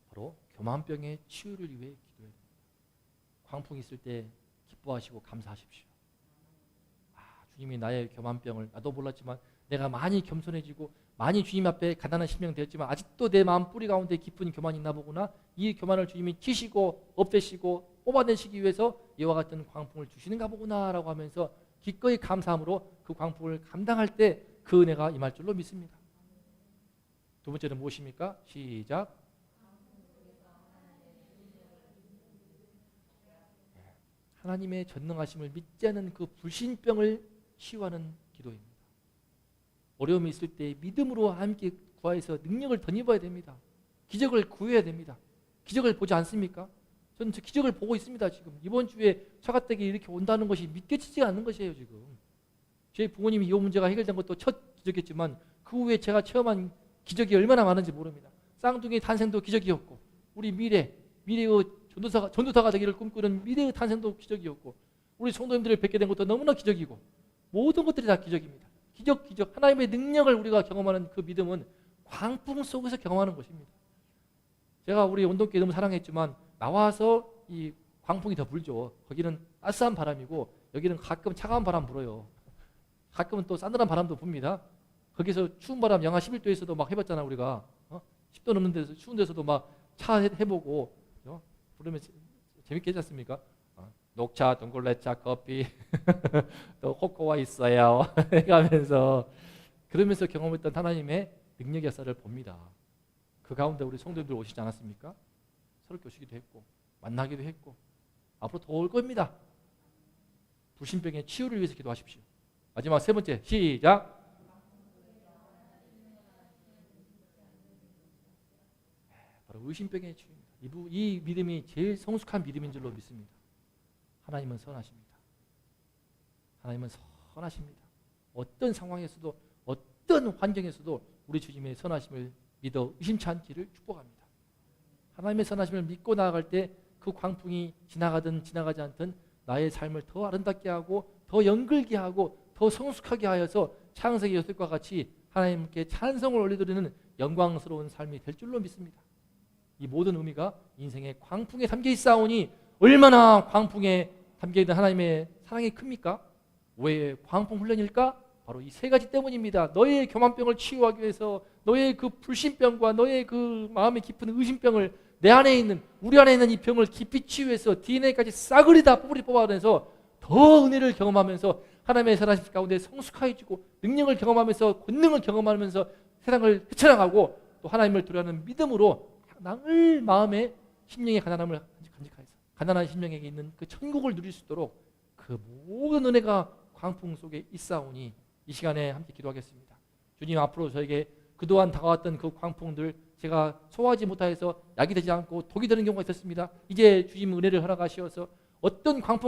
바로 교만병의 치유를 위해 기도해야 됩니다. 광풍이 있을 때 기뻐하시고 감사하십시오. 주님이 나의 교만병을, 나도 몰랐지만 내가 많이 겸손해지고 많이 주님 앞에 가난한 심령 되었지만 아직도 내 마음 뿌리 가운데 깊은 교만이 있나 보구나. 이 교만을 주님이 치시고 없애시고 뽑아내시기 위해서 이와 같은 광풍을 주시는가 보구나 라고 하면서 기꺼이 감사함으로 그 광풍을 감당할 때 그 은혜가 임할 줄로 믿습니다. 두 번째는 무엇입니까? 시작. 하나님의 전능하심을 믿지 않는 그 불신병을 치유하는 기도입니다. 어려움이 있을 때 믿음으로 함께 구하여서 능력을 덧입어야 됩니다. 기적을 구해야 됩니다. 기적을 보지 않습니까? 저는 저 기적을 보고 있습니다. 지금 이번 주에 처가댁이 이렇게 온다는 것이 믿겨지지 않는 것이에요. 지금 저희 부모님이 이 문제가 해결된 것도 첫 기적이었지만 그 후에 제가 체험한 기적이 얼마나 많은지 모릅니다. 쌍둥이 탄생도 기적이었고, 우리 미래의 전도사가 되기를 꿈꾸는 미래의 탄생도 기적이었고, 우리 성도님들을 뵙게 된 것도 너무나 기적이고, 모든 것들이 다 기적입니다. 기적. 하나님의 능력을 우리가 경험하는 그 믿음은 광풍 속에서 경험하는 것입니다. 제가 우리 운동교회 너무 사랑했지만 나와서 이 광풍이 더 불죠. 거기는 따스한 바람이고 여기는 가끔 차가운 바람 불어요. 가끔은 또 싸늘한 바람도 붑니다. 거기서 추운 바람 영하 11도에서도 막 해봤잖아 우리가. 10도 넘는 데서 추운 데서도 막 차 해보고 그러면 재밌게 했지 않습니까? 녹차, 둥글레차, 커피 또 코코아 있어요 해가면서 그러면서 경험했던 하나님의 능력 역사를 봅니다. 그 가운데 우리 성도님들 오시지 않았습니까? 새롭게 오시기도 했고 만나기도 했고 앞으로 더 올 겁니다. 불신병의 치유를 위해서 기도하십시오. 마지막 3번째 시작. 바로 의심병의 치유입니다. 이 믿음이 제일 성숙한 믿음인 줄로 믿습니다. 하나님은 선하십니다. 하나님은 선하십니다. 어떤 상황에서도 어떤 환경에서도 우리 주님의 선하심을 믿어 의심치 않기를 축복합니다. 하나님의 선하심을 믿고 나아갈 때 그 광풍이 지나가든 지나가지 않든 나의 삶을 더 아름답게 하고 더 연글게 하고 더 성숙하게 하여서 창세기 6과 같이 하나님께 찬송을 올려드리는 영광스러운 삶이 될 줄로 믿습니다. 이 모든 의미가 인생의 광풍에 담겨 있사오니 얼마나 광풍에 담겨있는 하나님의 사랑이 큽니까? 왜 광풍 훈련일까? 바로 이 3가지 때문입니다. 너의 교만병을 치유하기 위해서 너의 그 불신병과 너의 그 마음의 깊은 의심병을 내 안에 있는, 우리 안에 있는 이 병을 깊이 치유해서 DNA까지 싸그리 다 뿌리 뽑아내서 더 은혜를 경험하면서 하나님의 선하심 가운데 성숙해지고 능력을 경험하면서 권능을 경험하면서 세상을 헤쳐나가고 또 하나님을 두려워하는 믿음으로 늘 마음에 심령의 가난함을 간직하여서 가난한 심령에게 있는 그 천국을 누릴 수 있도록 그 모든 은혜가 광풍 속에 있사오니 이 시간에 함께 기도하겠습니다. 주님, 앞으로 저에게 그동안 다가왔던 그 광풍들 제가 소화하지 못하여서 약이 되지 않고 독이 되는 경우가 있었습니다. 이제 주님 은혜를 허락하시어서 어떤 광풍